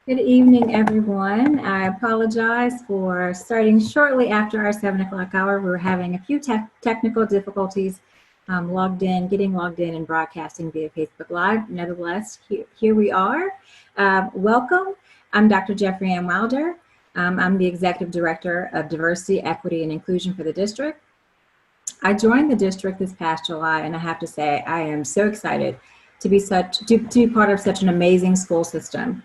Good evening, everyone. I apologize for starting shortly after our 7 o'clock hour. We were having a few technical difficulties getting logged in and broadcasting via Facebook Live. Nevertheless, here we are. Welcome. I'm Dr. Jeffrey Ann Wilder. I'm the Executive Director of Diversity, Equity, and Inclusion for the district. I joined the district this past July, and I have to say I am so excited to be part of such an amazing school system.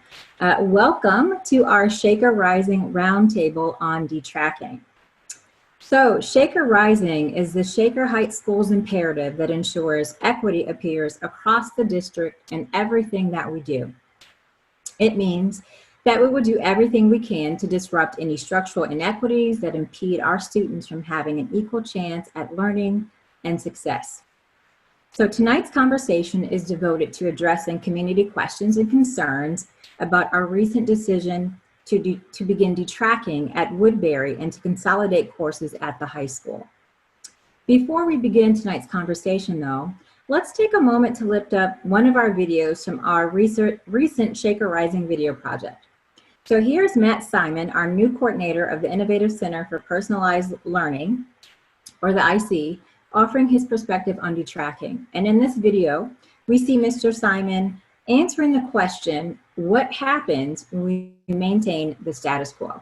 Welcome to our Shaker Rising Roundtable on Detracking. So Shaker Rising is the Shaker Heights Schools imperative that ensures equity appears across the district in everything that we do. It means that we will do everything we can to disrupt any structural inequities that impede our students from having an equal chance at learning and success. So tonight's conversation is devoted to addressing community questions and concerns about our recent decision to begin detracking at Woodbury and to consolidate courses at the high school. Before we begin tonight's conversation though, let's take a moment to lift up one of our videos from our recent Shaker Rising video project. So here's Matt Simon, our new coordinator of the Innovative Center for Personalized Learning, or the IC, offering his perspective on detracking. And in this video, we see Mr. Simon answering the question, what happens when we maintain the status quo?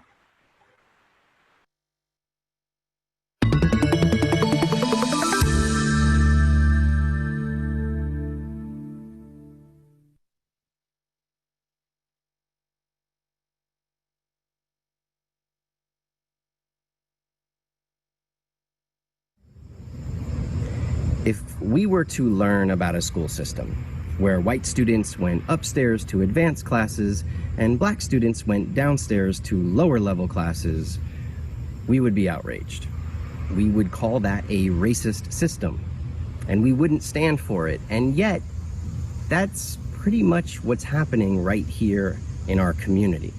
If we were to learn about a school system where white students went upstairs to advanced classes and black students went downstairs to lower level classes, we would be outraged. We would call that a racist system, and we wouldn't stand for it. And yet, that's pretty much what's happening right here in our community.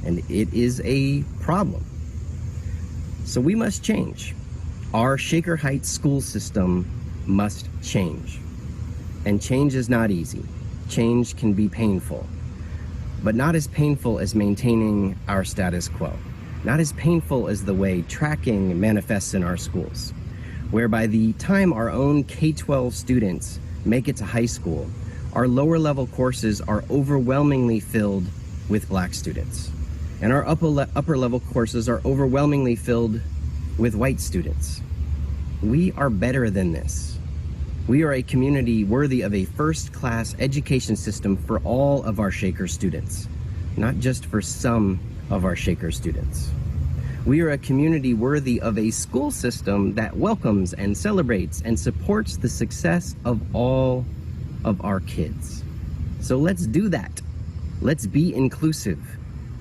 And it is a problem. So we must change. Our Shaker Heights school system must change. And change is not easy. Change can be painful, but not as painful as maintaining our status quo. Not as painful as the way tracking manifests in our schools, where by the time our own K-12 students make it to high school, our lower level courses are overwhelmingly filled with black students. And our upper level courses are overwhelmingly filled with white students. We are better than this. We are a community worthy of a first-class education system for all of our Shaker students, not just for some of our Shaker students. We are a community worthy of a school system that welcomes and celebrates and supports the success of all of our kids. So let's do that. Let's be inclusive,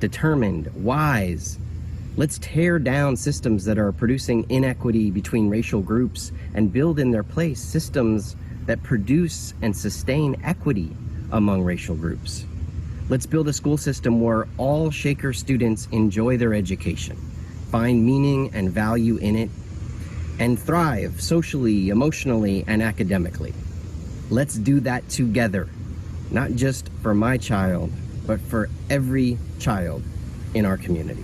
determined, wise. Let's tear down systems that are producing inequity between racial groups and build in their place systems that produce and sustain equity among racial groups. Let's build a school system where all Shaker students enjoy their education, find meaning and value in it, and thrive socially, emotionally, and academically. Let's do that together, not just for my child, but for every child in our community.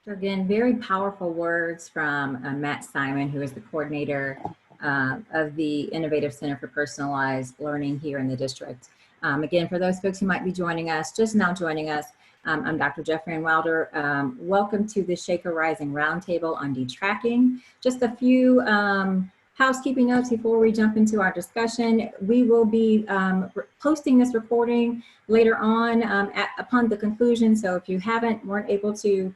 So again, very powerful words from Matt Simon, who is the coordinator of the Innovative Center for Personalized Learning here in the district. Again, for those folks who might be joining us, just now joining us, I'm Dr. Jeffrey Ann Wilder. Welcome to the Shaker Rising Roundtable on Detracking. Just a few housekeeping notes before we jump into our discussion. We will be posting this recording later on upon the conclusion. So if you weren't able to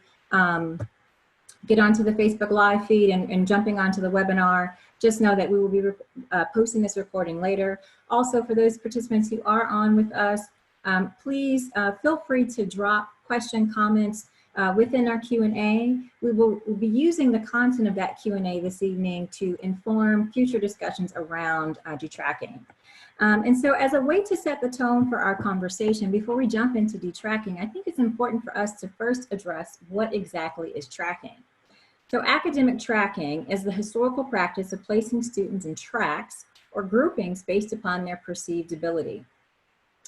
get onto the Facebook Live feed and jumping onto the webinar, just know that we will be posting this recording later. Also, for those participants who are on with us, please feel free to drop comments within our Q&A. We'll be using the content of that Q&A this evening to inform future discussions around detracking. And so as a way to set the tone for our conversation, before we jump into detracking, I think it's important for us to first address what exactly is tracking. So academic tracking is the historical practice of placing students in tracks or groupings based upon their perceived ability.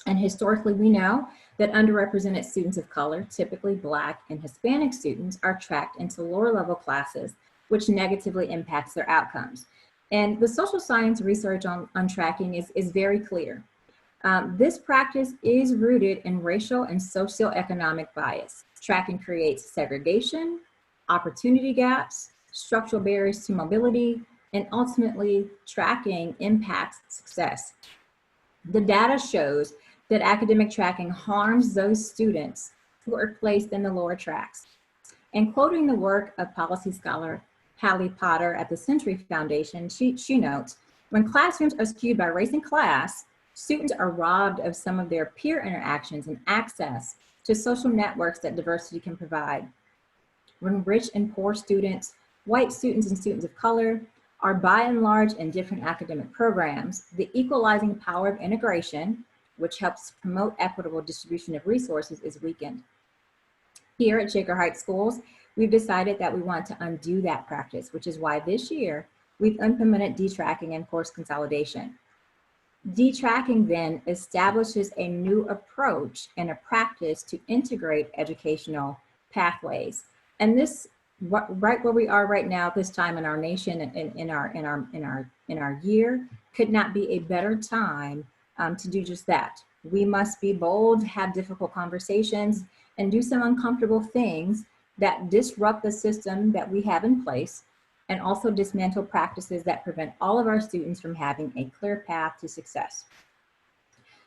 And historically, we know that underrepresented students of color, typically Black and Hispanic students, are tracked into lower level classes, which negatively impacts their outcomes. And the social science research on tracking is very clear. This practice is rooted in racial and socioeconomic bias. Tracking creates segregation, opportunity gaps, structural barriers to mobility, and ultimately, tracking impacts success. The data shows that academic tracking harms those students who are placed in the lower tracks. And quoting the work of policy scholar Hallie Potter at the Century Foundation, she notes, when classrooms are skewed by race and class, students are robbed of some of their peer interactions and access to social networks that diversity can provide. When rich and poor students, white students and students of color, are by and large in different academic programs, the equalizing power of integration, which helps promote equitable distribution of resources, is weakened. Here at Shaker Heights Schools, we've decided that we want to undo that practice, which is why this year we've implemented detracking and course consolidation. Detracking then establishes a new approach and a practice to integrate educational pathways. And this, right where we are right now, this time in our nation and in our year, could not be a better time to do just that. We must be bold, have difficult conversations, and do some uncomfortable things that disrupt the system that we have in place, and also dismantle practices that prevent all of our students from having a clear path to success.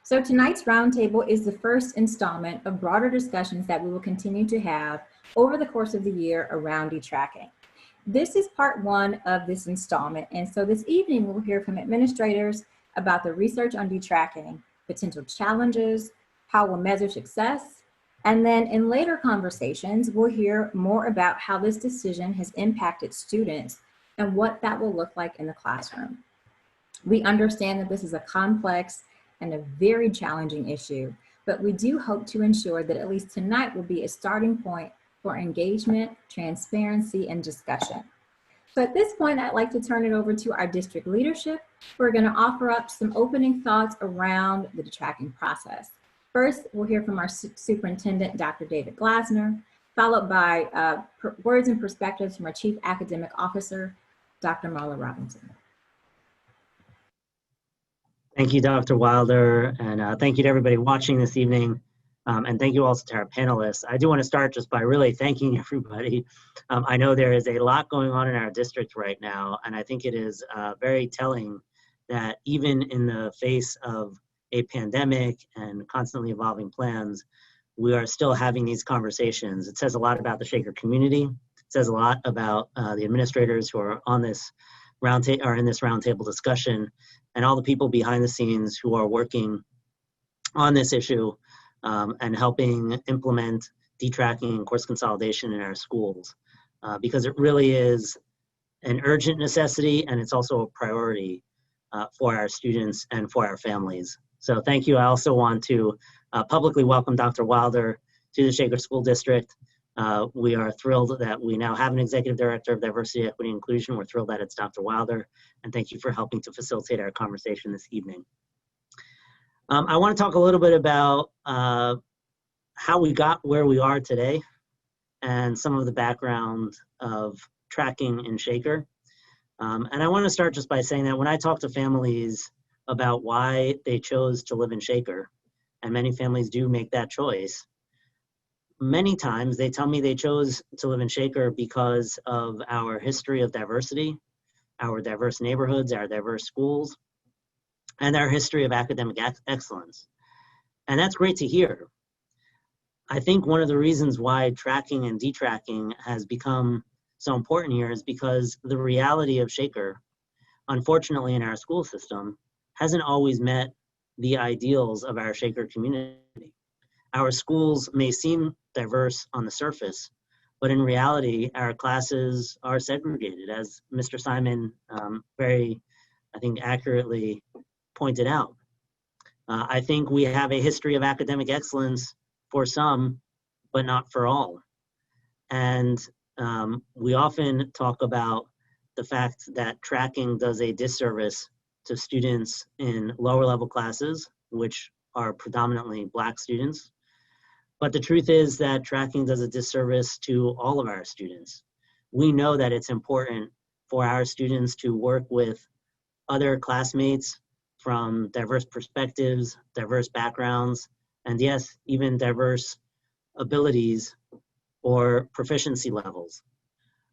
So tonight's roundtable is the first installment of broader discussions that we will continue to have over the course of the year around detracking. This is part one of this installment, and so this evening we'll hear from administrators about the research on detracking, potential challenges, how we'll measure success, and then in later conversations, we'll hear more about how this decision has impacted students and what that will look like in the classroom. We understand that this is a complex and a very challenging issue, but we do hope to ensure that at least tonight will be a starting point for engagement, transparency, and discussion. So at this point, I'd like to turn it over to our district leadership. We're going to offer up some opening thoughts around the detracking process. First, we'll hear from our superintendent, Dr. David Glasner, followed by words and perspectives from our chief academic officer, Dr. Marla Robinson. Thank you, Dr. Wilder, and thank you to everybody watching this evening. And thank you also to our panelists. I do want to start just by really thanking everybody. I know there is a lot going on in our district right now, and I think it is very telling that even in the face of a pandemic and constantly evolving plans, we are still having these conversations. It says a lot about the Shaker community. It says a lot about the administrators who are on this roundtable discussion, and all the people behind the scenes who are working on this issue and helping implement detracking and course consolidation in our schools, because it really is an urgent necessity, and it's also a priority for our students and for our families. So thank you. I also want to publicly welcome Dr. Wilder to the Shaker School District. We are thrilled that we now have an Executive Director of Diversity, Equity, and Inclusion. We're thrilled that it's Dr. Wilder, and thank you for helping to facilitate our conversation this evening. I want to talk a little bit about how we got where we are today and some of the background of tracking in Shaker. And I want to start just by saying that when I talk to families about why they chose to live in Shaker, and many families do make that choice, many times they tell me they chose to live in Shaker because of our history of diversity, our diverse neighborhoods, our diverse schools, and our history of academic excellence. And that's great to hear. I think one of the reasons why tracking and detracking has become so important here is because the reality of Shaker, unfortunately in our school system, hasn't always met the ideals of our Shaker community. Our schools may seem diverse on the surface, but in reality, our classes are segregated, as Mr. Simon very, I think, accurately pointed out. I think we have a history of academic excellence for some, but not for all. And we often talk about the fact that tracking does a disservice to students in lower level classes, which are predominantly Black students. But the truth is that tracking does a disservice to all of our students. We know that it's important for our students to work with other classmates from diverse perspectives, diverse backgrounds, and yes, even diverse abilities or proficiency levels.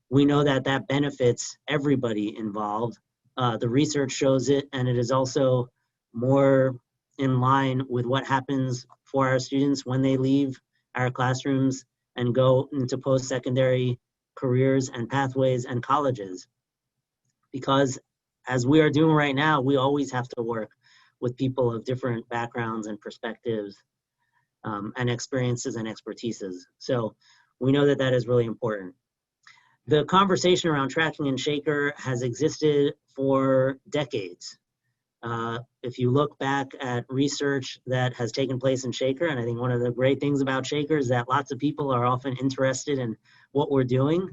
We know that that benefits everybody involved. The research shows it, and it is also more in line with what happens for our students when they leave our classrooms and go into post-secondary careers and pathways and colleges. Because as we are doing right now, we always have to work with people of different backgrounds and perspectives and experiences and expertises. So we know that that is really important. The conversation around tracking in Shaker has existed for decades. If you look back at research that has taken place in Shaker, and I think one of the great things about Shaker is that lots of people are often interested in what we're doing.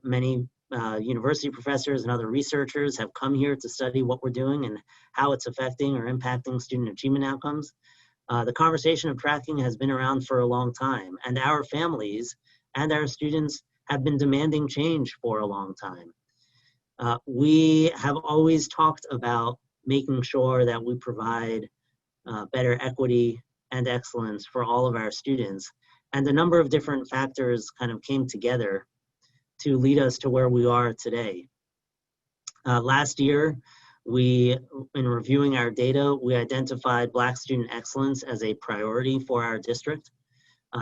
Many university professors and other researchers have come here to study what we're doing and how it's affecting or impacting student achievement outcomes. The conversation of tracking has been around for a long time, and our families and our students have been demanding change for a long time. We have always talked about making sure that we provide better equity and excellence for all of our students. And a number of different factors kind of came together to lead us to where we are today. Last year, in reviewing our data, we identified Black student excellence as a priority for our district,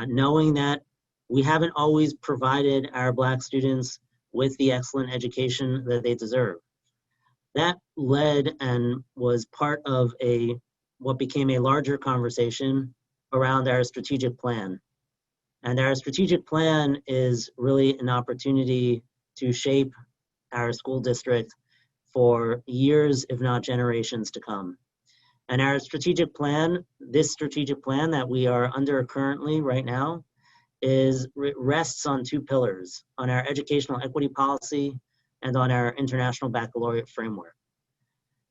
knowing that we haven't always provided our Black students with the excellent education that they deserve. That led and was part of what became a larger conversation around our strategic plan. And our strategic plan is really an opportunity to shape our school district for years, if not generations to come. And our strategic plan, this strategic plan that we are under currently right now, rests on two pillars, on our educational equity policy and on our international baccalaureate framework.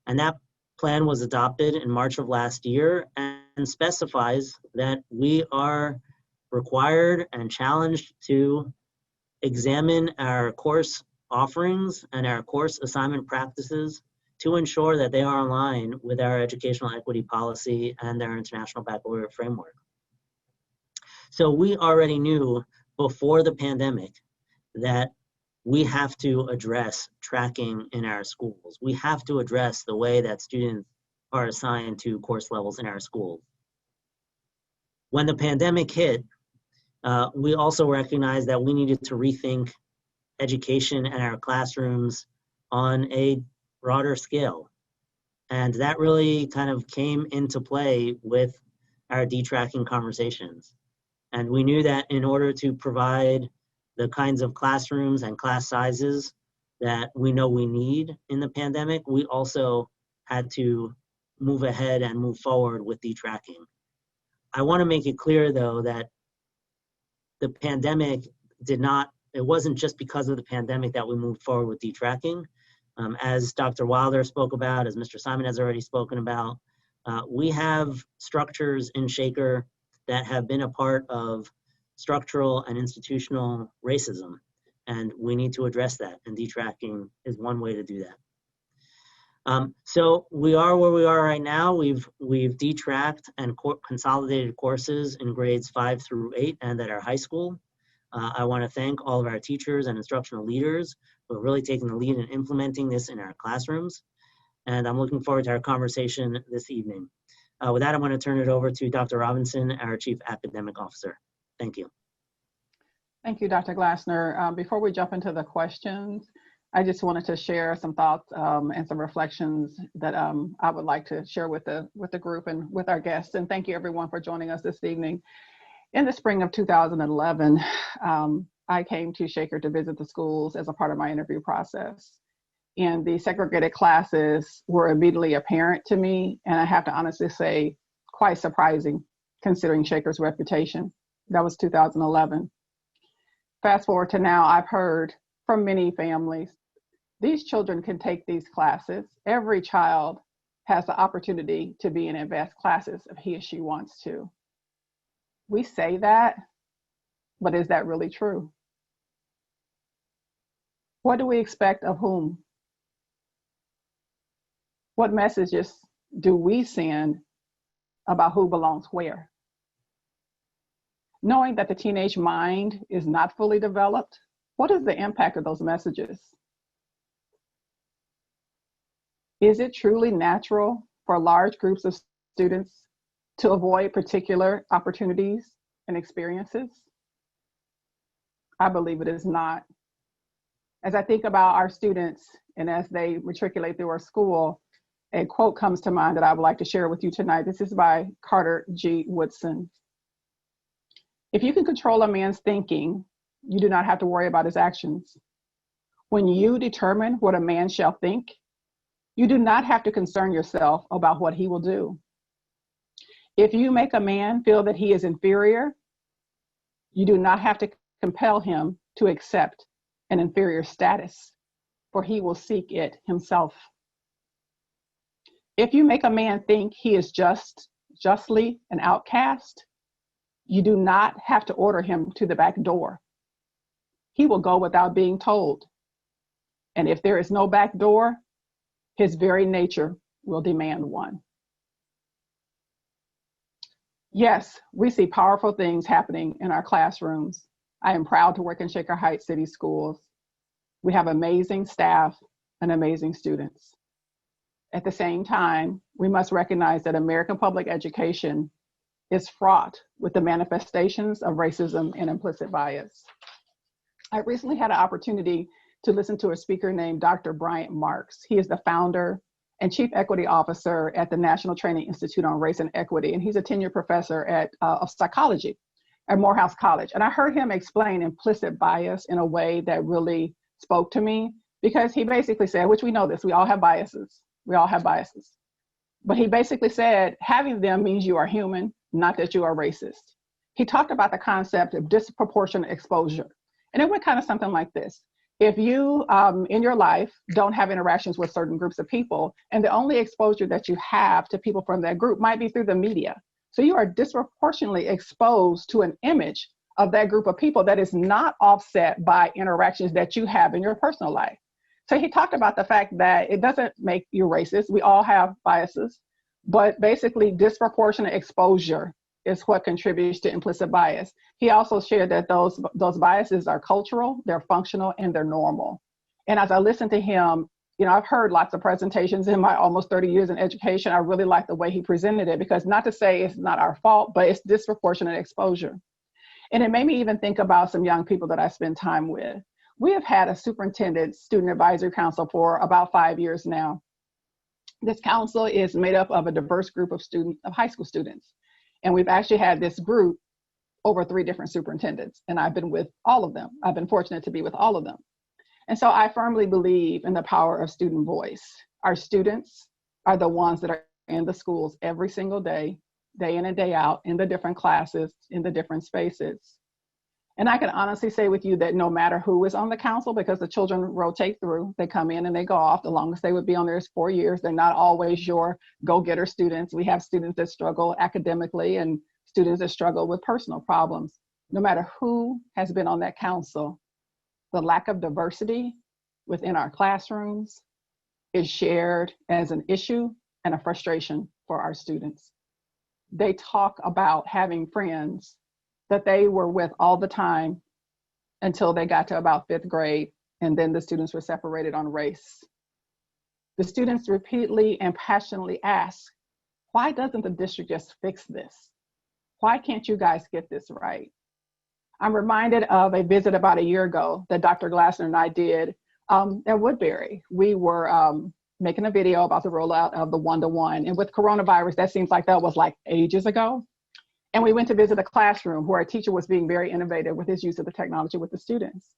And that plan was adopted in March of last year and specifies that we are required and challenged to examine our course offerings and our course assignment practices to ensure that they are in line with our educational equity policy and our international baccalaureate framework. So we already knew before the pandemic that we have to address tracking in our schools. We have to address the way that students are assigned to course levels in our schools. When the pandemic hit, we also recognized that we needed to rethink education in our classrooms on a broader scale. And that really kind of came into play with our detracking conversations. And we knew that in order to provide the kinds of classrooms and class sizes that we know we need in the pandemic, we also had to move ahead and move forward with detracking. I want to make it clear, though, that the pandemic it wasn't just because of the pandemic that we moved forward with detracking. As Dr. Wilder spoke about, as Mr. Simon has already spoken about, we have structures in Shaker that have been a part of structural and institutional racism, and we need to address that, and detracking is one way to do that. So we are where we are right now. We've detracked and consolidated courses in grades 5 through 8 and at our high school. I want to thank all of our teachers and instructional leaders who have really taken the lead in implementing this in our classrooms. And I'm looking forward to our conversation this evening. With that, I'm going to turn it over to Dr. Robinson, our Chief Academic Officer. Thank you. Thank you, Dr. Glassner. Before we jump into the questions, I just wanted to share some thoughts and some reflections that I would like to share with the group and with our guests. And thank you everyone for joining us this evening. In the spring of 2011, I came to Shaker to visit the schools as a part of my interview process. And the segregated classes were immediately apparent to me, and I have to honestly say, quite surprising considering Shaker's reputation. That was 2011. Fast forward to now, I've heard from many families, these children can take these classes. Every child has the opportunity to be in advanced classes if he or she wants to. We say that, but is that really true? What do we expect of whom? What messages do we send about who belongs where? Knowing that the teenage mind is not fully developed, what is the impact of those messages? Is it truly natural for large groups of students to avoid particular opportunities and experiences? I believe it is not. As I think about our students and as they matriculate through our school, a quote comes to mind that I would like to share with you tonight. This is by Carter G. Woodson. If you can control a man's thinking, you do not have to worry about his actions. When you determine what a man shall think, you do not have to concern yourself about what he will do. If you make a man feel that he is inferior, you do not have to compel him to accept an inferior status, for he will seek it himself. If you make a man think he is justly an outcast, you do not have to order him to the back door. He will go without being told. And if there is no back door, his very nature will demand one. Yes, we see powerful things happening in our classrooms. I am proud to work in Shaker Heights City Schools. We have amazing staff and amazing students. At the same time, we must recognize that American public education is fraught with the manifestations of racism and implicit bias. I recently had an opportunity to listen to a speaker named Dr. Bryant Marks. He is the founder and chief equity officer at the National Training Institute on Race and Equity, and he's a tenured professor of psychology at Morehouse College. And I heard him explain implicit bias in a way that really spoke to me, because he basically said, which we know this, we all have biases. We all have biases. But he basically said, having them means you are human, not that you are racist. He talked about the concept of disproportionate exposure. And it went kind of something like this. If you, in your life, don't have interactions with certain groups of people, and the only exposure that you have to people from that group might be through the media. So you are disproportionately exposed to an image of that group of people that is not offset by interactions that you have in your personal life. So he talked about the fact that it doesn't make you racist. We all have biases, but basically disproportionate exposure is what contributes to implicit bias. He also shared that those biases are cultural, they're functional, and they're normal. And as I listened to him, I've heard lots of presentations in my almost 30 years in education. I really like the way he presented it, because not to say it's not our fault, but it's disproportionate exposure. And it made me even think about some young people that I spend time with. We have had a superintendent student advisory council for about 5 years now. This council is made up of a diverse group of high school students. And we've actually had this group over 3 different superintendents, and I've been with all of them. I've been fortunate to be with all of them. And so I firmly believe in the power of student voice. Our students are the ones that are in the schools every single day, day in and day out, in the different classes, in the different spaces. And I can honestly say with you that no matter who is on the council, because the children rotate through, they come in and they go off. The longest they would be on there is 4 years. They're not always your go-getter students. We have students that struggle academically and students that struggle with personal problems. No matter who has been on that council, the lack of diversity within our classrooms is shared as an issue and a frustration for our students. They talk about having friends that they were with all the time until they got to about 5th grade, and then the students were separated on race. The students repeatedly and passionately ask, why doesn't the district just fix this? Why can't you guys get this right? I'm reminded of a visit about a year ago that Dr. Glassner and I did at Woodbury. We were making a video about the rollout of the one-to-one, and with coronavirus, that seems like that was like ages ago. And we went to visit a classroom where a teacher was being very innovative with his use of the technology with the students.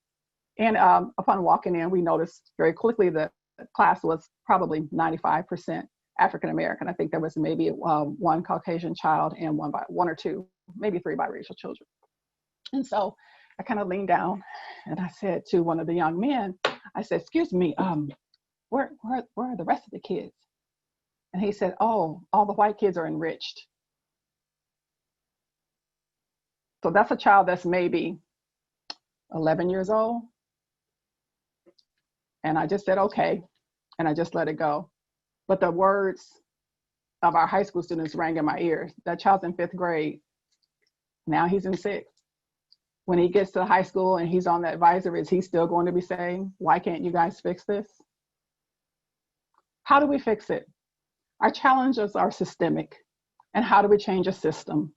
And upon walking in, we noticed very quickly that the class was probably 95% African-American. I think there was maybe one Caucasian child and one or two, maybe 3 biracial children. And so I kind of leaned down and I said to one of the young men, I said, excuse me, where are the rest of the kids? And he said, oh, all the white kids are enriched. So that's a child that's maybe 11 years old. And I just said, okay. And I just let it go. But the words of our high school students rang in my ears. That child's in 5th grade. Now he's in 6th. When he gets to high school and he's on the advisory, is he still going to be saying, why can't you guys fix this? How do we fix it? Our challenges are systemic. And how do we change a system?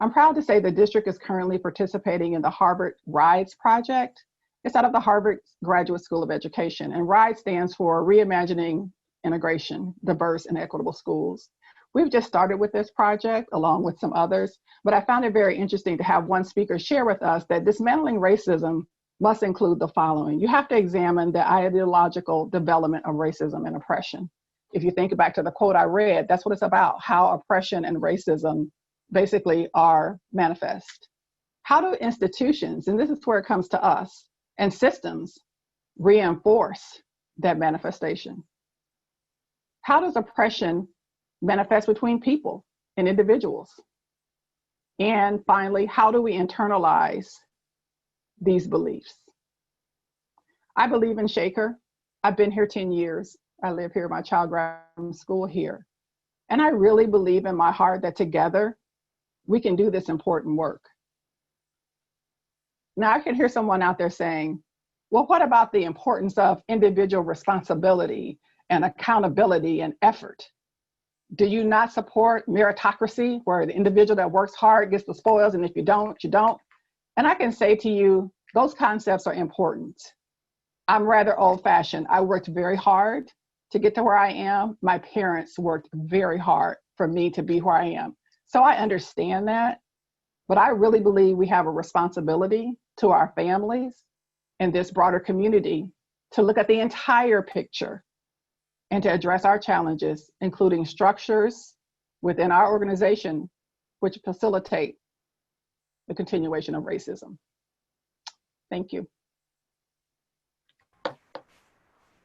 I'm proud to say the district is currently participating in the Harvard RIDES project. It's out of the Harvard Graduate School of Education. And RIDES stands for Reimagining Integration, Diverse and Equitable Schools. We've just started with this project along with some others, but I found it very interesting to have one speaker share with us that dismantling racism must include the following. You have to examine the ideological development of racism and oppression. If you think back to the quote I read, that's what it's about, how oppression and racism basically are manifest. How do institutions, and this is where it comes to us, and systems reinforce that manifestation? How does oppression manifest between people and individuals? And finally, how do we internalize these beliefs? I believe in Shaker. I've been here 10 years. I live here. My child graduated from school here. And I really believe in my heart that together we can do this important work. Now I could hear someone out there saying, well, what about the importance of individual responsibility and accountability and effort? Do you not support meritocracy, where the individual that works hard gets the spoils, and if you don't, you don't? And I can say to you, those concepts are important. I'm rather old-fashioned. I worked very hard to get to where I am. My parents worked very hard for me to be where I am. So I understand that, but I really believe we have a responsibility to our families and this broader community to look at the entire picture and to address our challenges, including structures within our organization, which facilitate the continuation of racism. Thank you.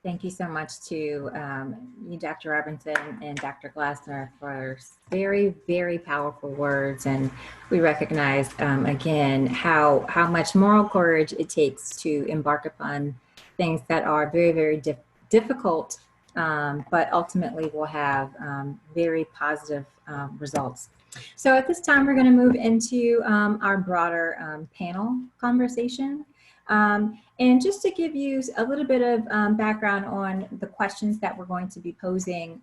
Thank you so much to you, Dr. Robinson and Dr. Glasner, for very, very powerful words. And we recognize, again, how much moral courage it takes to embark upon things that are very, very difficult, but ultimately will have very positive results. So at this time, we're going to move into our broader panel conversation. And just to give you a little bit of background on the questions that we're going to be posing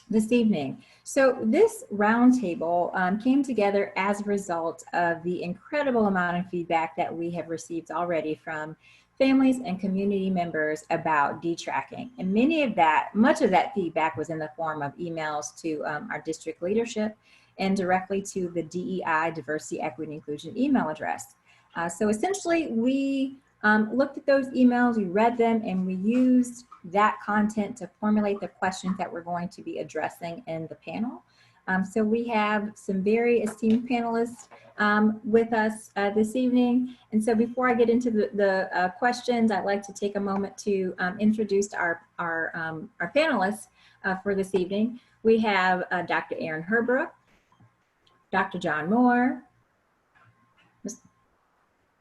this evening. So this roundtable came together as a result of the incredible amount of feedback that we have received already from families and community members about detracking. And much of that feedback was in the form of emails to our district leadership and directly to the DEI, Diversity, Equity, and Inclusion email address. So essentially, we looked at those emails, we read them, and we used that content to formulate the questions that we're going to be addressing in the panel. So we have some very esteemed panelists with us this evening. And so before I get into the questions, I'd like to take a moment to introduce our panelists for this evening. We have Dr. Erin Herbrook, Dr. John Moore,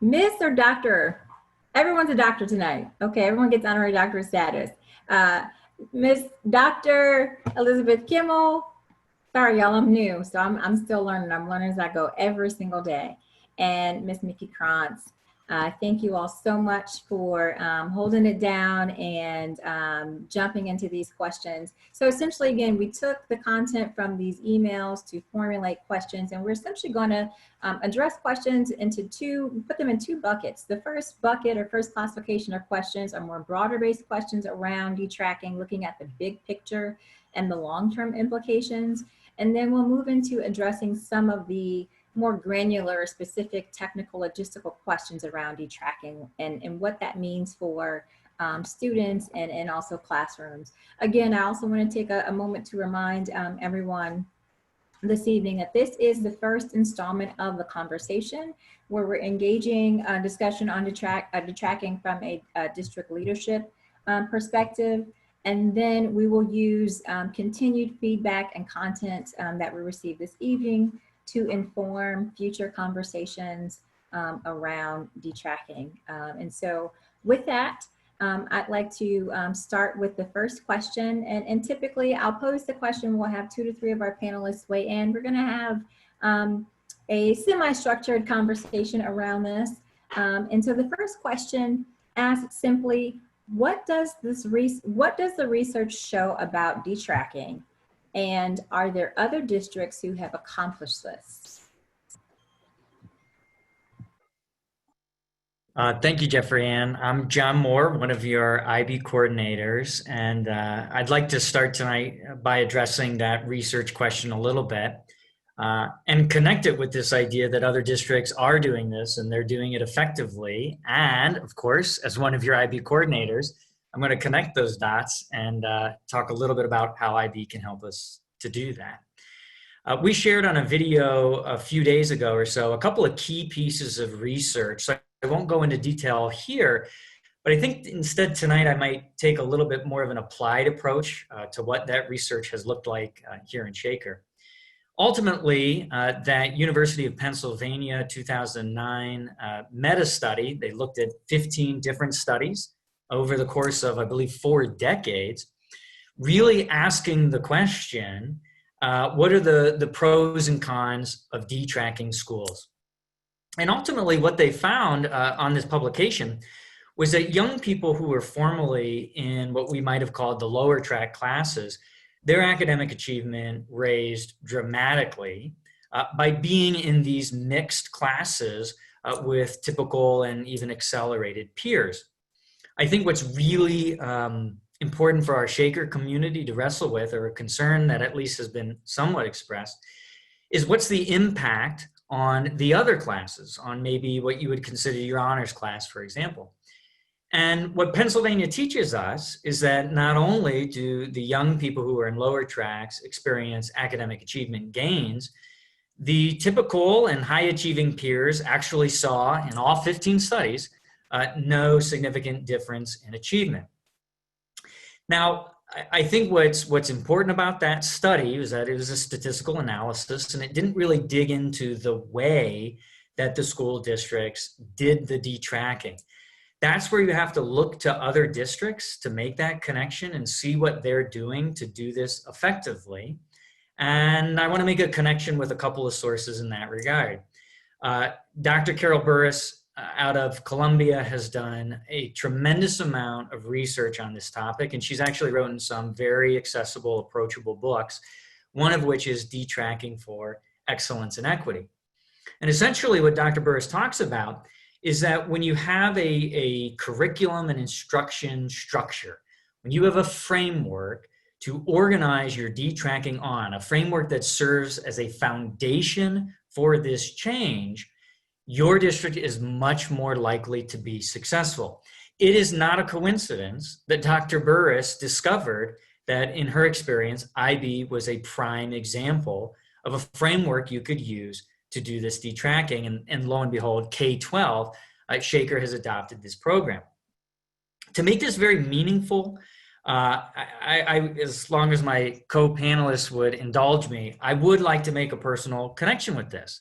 Miss or Doctor? Everyone's a doctor tonight. Okay, everyone gets honorary doctorate status. Miss Dr. Elizabeth Kimmel. Sorry, y'all, I'm new, so I'm still learning. I'm learning as I go every single day. And Miss Mickey Krantz. Thank you all so much for holding it down and jumping into these questions. So essentially, again, we took the content from these emails to formulate questions, and we're essentially going to address questions put them in two buckets. The first bucket or first classification of questions are more broader based questions around detracking, looking at the big picture and the long-term implications. And then we'll move into addressing some of the more granular, specific, technical, logistical questions around detracking and what that means for students and also classrooms. Again, I also want to take a moment to remind everyone this evening that this is the first installment of the conversation where we're engaging a discussion on detracking from a district leadership perspective. And then we will use continued feedback and content that we received this evening to inform future conversations around detracking. And so with that, I'd like to start with the first question. And typically I'll pose the question, we'll have 2 to 3 of our panelists weigh in. We're gonna have a semi-structured conversation around this. And so the first question asks simply, what does the research show about detracking? And are there other districts who have accomplished this? Thank you, Jeffrey Ann. I'm John Moore, one of your IB coordinators, and I'd like to start tonight by addressing that research question a little bit and connect it with this idea that other districts are doing this and they're doing it effectively. And of course, as one of your IB coordinators, I'm going to connect those dots and talk a little bit about how IB can help us to do that. We shared on a video a few days ago or so a couple of key pieces of research. So I won't go into detail here, but I think instead tonight I might take a little bit more of an applied approach to what that research has looked like here in Shaker. Ultimately, that University of Pennsylvania 2009 meta-study, they looked at 15 different studies over the course of, I believe, 4 decades, really asking the question, what are the pros and cons of detracking schools? And ultimately what they found on this publication was that young people who were formerly in what we might have called the lower track classes, their academic achievement raised dramatically by being in these mixed classes with typical and even accelerated peers. I think what's really important for our Shaker community to wrestle with, or a concern that at least has been somewhat expressed, is what's the impact on the other classes, on maybe what you would consider your honors class, for example. And what Pennsylvania teaches us is that not only do the young people who are in lower tracks experience academic achievement gains, the typical and high achieving peers actually saw in all 15 studies no significant difference in achievement. Now, I think what's important about that study is that it was a statistical analysis and it didn't really dig into the way that the school districts did the detracking. That's where you have to look to other districts to make that connection and see what they're doing to do this effectively. And I want to make a connection with a couple of sources in that regard. Dr. Carol Burris out of Columbia has done a tremendous amount of research on this topic, and she's actually written some very accessible, approachable books, one of which is Detracking for Excellence and Equity. And essentially what Dr. Burris talks about is that when you have a curriculum and instruction structure, when you have a framework to organize your detracking on, a framework that serves as a foundation for this change, your district is much more likely to be successful. It is not a coincidence that Dr. Burris discovered that in her experience, IB was a prime example of a framework you could use to do this detracking. And lo and behold, K-12, Shaker has adopted this program. To make this very meaningful, as long as my co-panelists would indulge me, I would like to make a personal connection with this.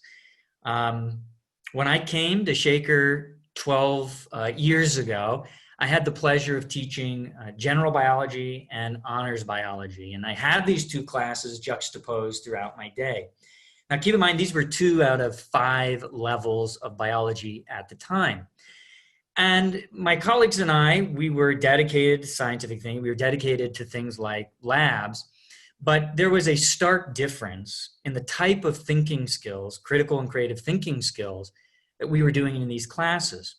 When I came to Shaker 12 years ago, I had the pleasure of teaching general biology and honors biology. And I had these 2 classes juxtaposed throughout my day. Now, keep in mind, these were 2 out of 5 levels of biology at the time. And my colleagues and I, we were dedicated to scientific things. We were dedicated to things like labs. But there was a stark difference in the type of thinking skills, critical and creative thinking skills, that we were doing in these classes.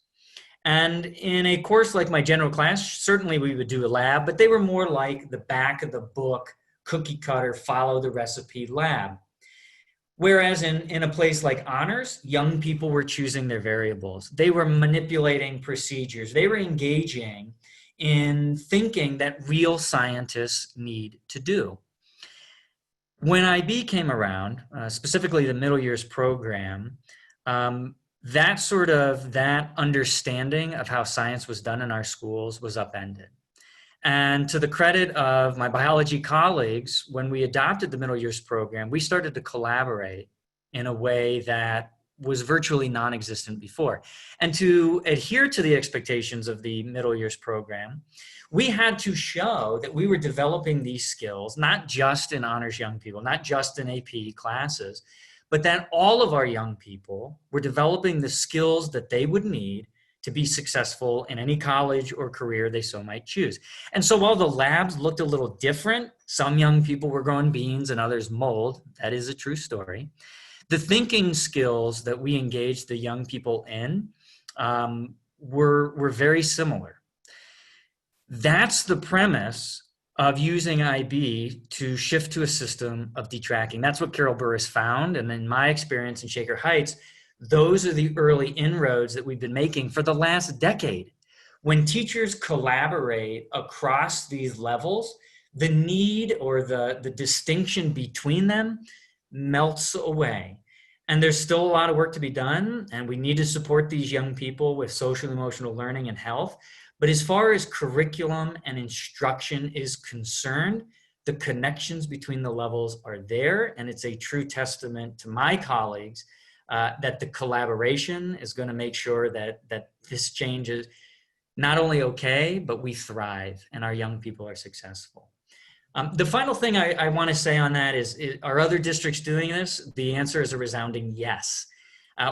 And in a course like my general class, certainly we would do a lab, but they were more like the back of the book, cookie cutter, follow the recipe lab. Whereas in a place like honors, young people were choosing their variables. They were manipulating procedures. They were engaging in thinking that real scientists need to do. When IB came around, specifically the middle years program, that understanding of how science was done in our schools was upended. And to the credit of my biology colleagues, when we adopted the middle years program, we started to collaborate in a way that was virtually non-existent before. And to adhere to the expectations of the middle years program, we had to show that we were developing these skills, not just in honors young people, not just in AP classes, but that all of our young people were developing the skills that they would need to be successful in any college or career they so might choose. And so while the labs looked a little different, some young people were growing beans and others mold, that is a true story. The thinking skills that we engaged the young people in were very similar. That's the premise of using IB to shift to a system of detracking. That's what Carol Burris found. And in my experience in Shaker Heights, those are the early inroads that we've been making for the last decade. When teachers collaborate across these levels, the need or the distinction between them melts away. And there's still a lot of work to be done, and we need to support these young people with social and emotional learning and health. But as far as curriculum and instruction is concerned, the connections between the levels are there, and it's a true testament to my colleagues that the collaboration is going to make sure that this change is not only okay, but we thrive and our young people are successful. The final thing I want to say on that is, are other districts doing this? The answer is a resounding yes.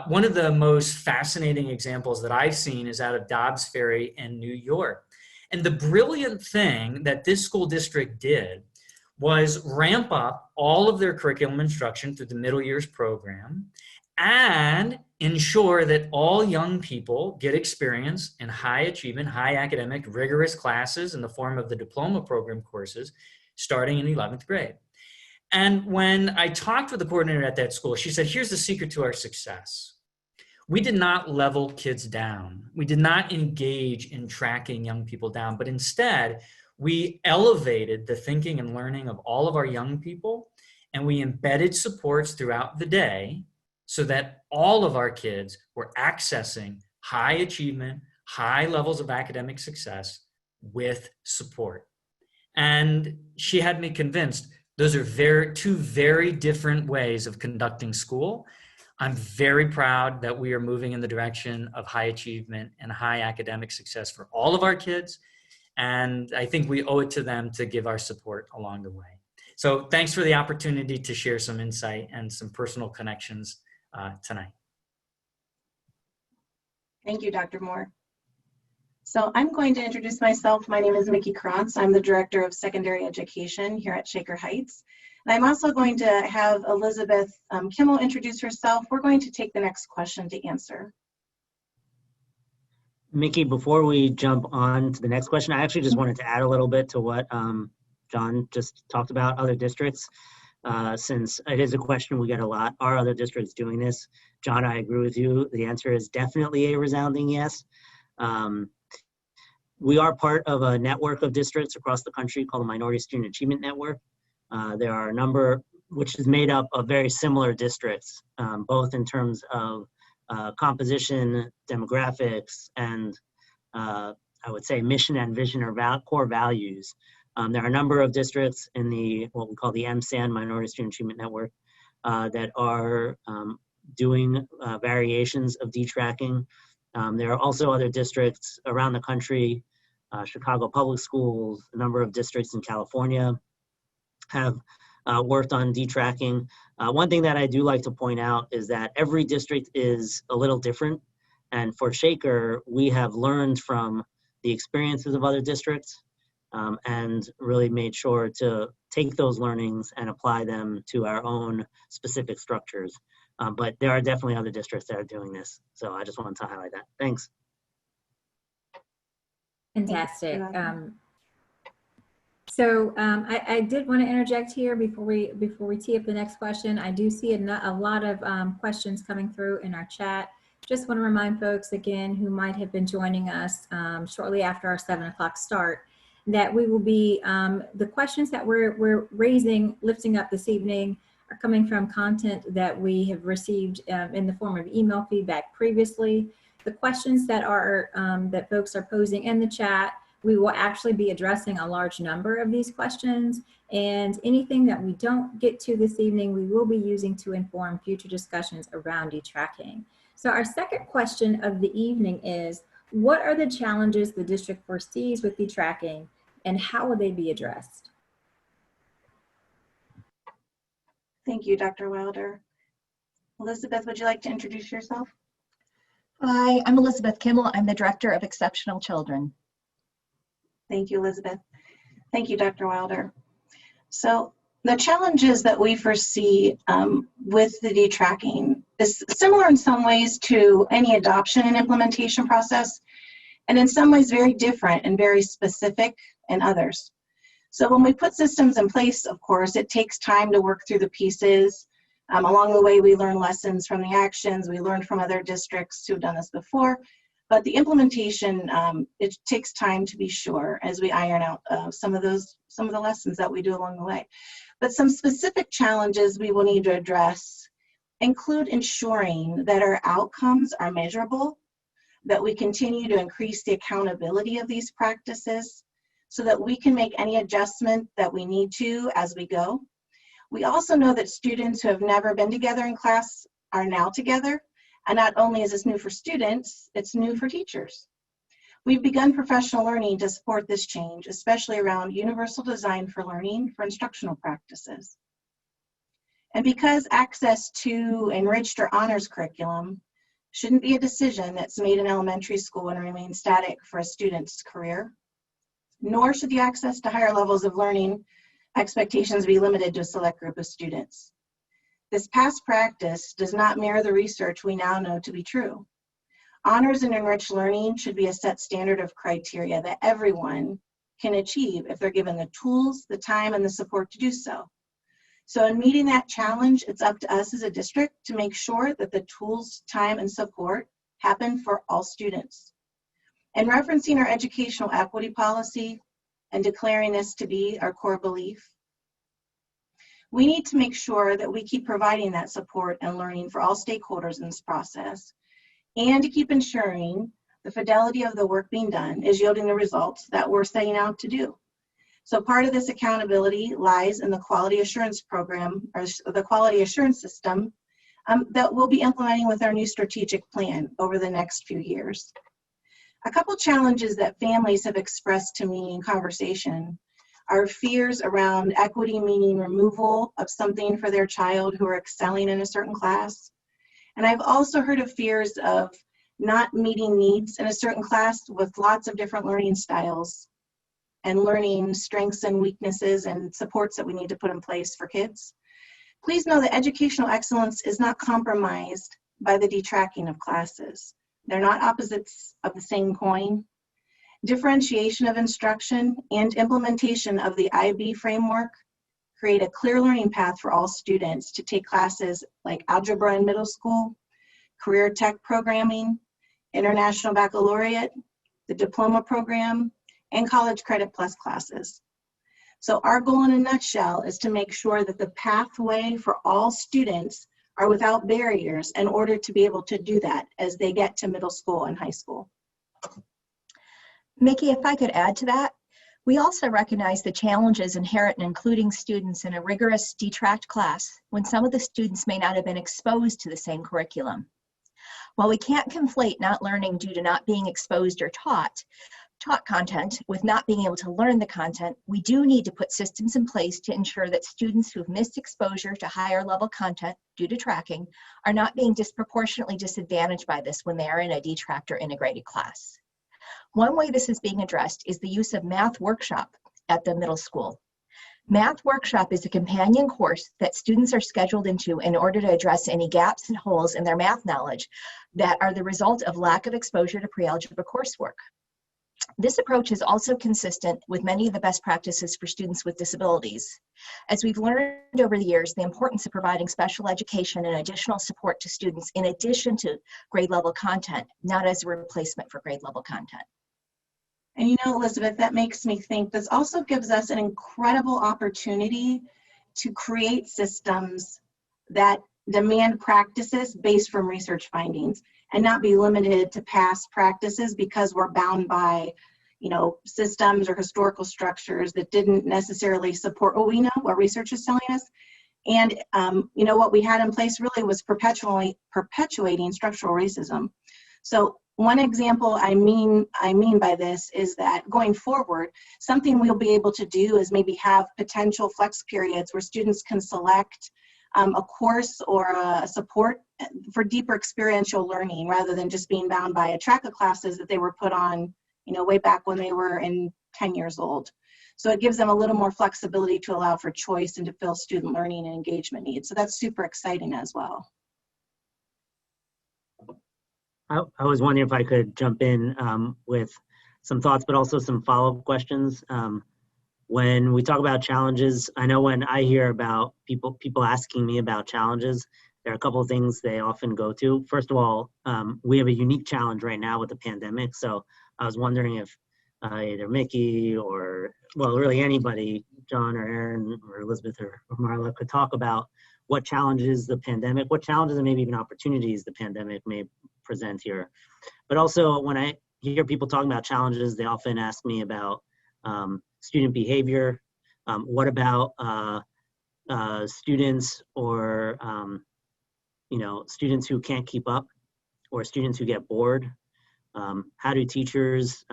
One of the most fascinating examples that I've seen is out of Dobbs Ferry in New York. And the brilliant thing that this school district did was ramp up all of their curriculum instruction through the middle years program and ensure that all young people get experience in high achievement, high academic, rigorous classes in the form of the diploma program courses starting in 11th grade. And when I talked with the coordinator at that school, she said, here's the secret to our success. We did not level kids down. We did not engage in tracking young people down, but instead we elevated the thinking and learning of all of our young people, and we embedded supports throughout the day so that all of our kids were accessing high achievement, high levels of academic success with support. And she had me convinced those are two very different ways of conducting school. I'm very proud that we are moving in the direction of high achievement and high academic success for all of our kids. And I think we owe it to them to give our support along the way. So thanks for the opportunity to share some insight and some personal connections tonight. Thank you, Dr. Moore. So I'm going to introduce myself. My name is Mickey Krantz. I'm the Director of Secondary Education here at Shaker Heights. And I'm also going to have Elizabeth Kimmel introduce herself. We're going to take the next question to answer. Mickey, before we jump on to the next question, I actually just wanted to add a little bit to what John just talked about, other districts. Since it is a question we get a lot, are other districts doing this? John, I agree with you. The answer is definitely a resounding yes. We are part of a network of districts across the country called the Minority Student Achievement Network. There are a number which is made up of very similar districts, both in terms of composition, demographics, and I would say mission and vision or core values. There are a number of districts in the what we call the MSAN, Minority Student Achievement Network, that are doing variations of detracking. There are also other districts around the country, Chicago Public Schools, a number of districts in California have worked on detracking. One thing that I do like to point out is that every district is a little different. And for Shaker, we have learned from the experiences of other districts and really made sure to take those learnings and apply them to our own specific structures. But there are definitely other districts that are doing this. So I just wanted to highlight that. Thanks. Fantastic. I did want to interject here before we tee up the next question. I do see a lot of questions coming through in our chat. Just want to remind folks again who might have been joining us shortly after our 7 o'clock start that we will be the questions that we're lifting up this evening are coming from content that we have received in the form of email feedback previously. The questions that are that folks are posing in the chat We will actually be addressing a large number of these questions, and anything that we don't get to this evening, we will be using to inform future discussions around detracking. So our second question of the evening is, what are the challenges the district foresees with detracking, and how will they be addressed? Thank you, Dr. Wilder. Elizabeth, would you like to introduce yourself? Hi, I'm Elizabeth Kimmel. I'm the Director of Exceptional Children. Thank you, Elizabeth. Thank you, Dr. Wilder. So the challenges that we foresee with the detracking is similar in some ways to any adoption and implementation process, and in some ways very different and very specific in others. So when we put systems in place, of course, it takes time to work through the pieces. Along the way, we learn lessons from the actions. We learned from other districts who've done this before. But the implementation, it takes time to be sure as we iron out some of the lessons that we do along the way. But some specific challenges we will need to address include ensuring that our outcomes are measurable, that we continue to increase the accountability of these practices so that we can make any adjustment that we need to as we go. We also know that students who have never been together in class are now together. And not only is this new for students, it's new for teachers. We've begun professional learning to support this change, especially around universal design for learning for instructional practices. And because access to enriched or honors curriculum shouldn't be a decision that's made in elementary school and remain static for a student's career, nor should the access to higher levels of learning expectations be limited to a select group of students. This past practice does not mirror the research we now know to be true. Honors and enriched learning should be a set standard of criteria that everyone can achieve if they're given the tools, the time, and the support to do so. So in meeting that challenge, it's up to us as a district to make sure that the tools, time, and support happen for all students. And referencing our educational equity policy and declaring this to be our core belief, we need to make sure that we keep providing that support and learning for all stakeholders in this process, and to keep ensuring the fidelity of the work being done is yielding the results that we're setting out to do. So part of this accountability lies in the quality assurance program, or the quality assurance system that we'll be implementing with our new strategic plan over the next few years. A couple challenges that families have expressed to me in conversation are fears around equity, meaning removal of something for their child who are excelling in a certain class. And I've also heard of fears of not meeting needs in a certain class with lots of different learning styles and learning strengths and weaknesses and supports that we need to put in place for kids. Please know that educational excellence is not compromised by the detracking of classes. They're not opposites of the same coin. Differentiation of instruction and implementation of the IB framework create a clear learning path for all students to take classes like algebra in middle school, career tech programming, international baccalaureate, the diploma program, and college credit plus classes. So our goal in a nutshell is to make sure that the pathway for all students are without barriers in order to be able to do that as they get to middle school and high school. Mickey, if I could add to that, we also recognize the challenges inherent in including students in a rigorous detract class when some of the students may not have been exposed to the same curriculum. While we can't conflate not learning due to not being exposed or taught content with not being able to learn the content, we do need to put systems in place to ensure that students who have missed exposure to higher level content due to tracking are not being disproportionately disadvantaged by this when they are in a detract or integrated class. One way this is being addressed is the use of Math Workshop at the middle school. Math Workshop is a companion course that students are scheduled into in order to address any gaps and holes in their math knowledge that are the result of lack of exposure to pre-algebra coursework. This approach is also consistent with many of the best practices for students with disabilities. As we've learned over the years, the importance of providing special education and additional support to students in addition to grade level content, not as a replacement for grade level content. And you know, Elizabeth, that makes me think this also gives us an incredible opportunity to create systems that demand practices based from research findings and not be limited to past practices because we're bound by, systems or historical structures that didn't necessarily support what we know, what research is telling us. And, what we had in place really was perpetuating structural racism. So one example I mean by this is that going forward, something we'll be able to do is maybe have potential flex periods where students can select a course or a support for deeper experiential learning rather than just being bound by a track of classes that they were put on, way back when they were 10 years old. So it gives them a little more flexibility to allow for choice and to fill student learning and engagement needs. So that's super exciting as well. I was wondering if I could jump in with some thoughts, but also some follow-up questions. When we talk about challenges, I know when I hear about people asking me about challenges, there are a couple of things they often go to. First of all, we have a unique challenge right now with the pandemic. So I was wondering if either Mickey or, well, really anybody, John or Aaron or Elizabeth or Marla, could talk about what challenges the pandemic, what challenges and maybe even opportunities the pandemic may present here. But also when I hear people talking about challenges, they often ask me about student behavior. What about students or students who can't keep up or students who get bored? How do teachers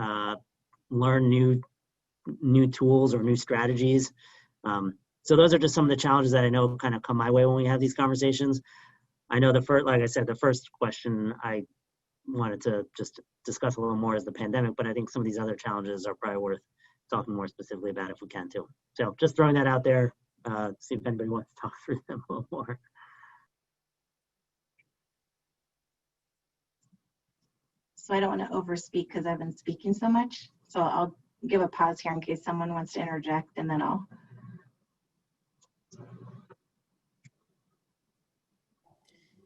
learn new tools or new strategies? So those are just some of the challenges that I know kind of come my way when we have these conversations. I know like I said, the first question I wanted to just discuss a little more is the pandemic, but I think some of these other challenges are probably worth talking more specifically about if we can too. So just throwing that out there, see if anybody wants to talk through them a little more. So I don't want to overspeak because I've been speaking so much. So I'll give a pause here in case someone wants to interject, and then I'll.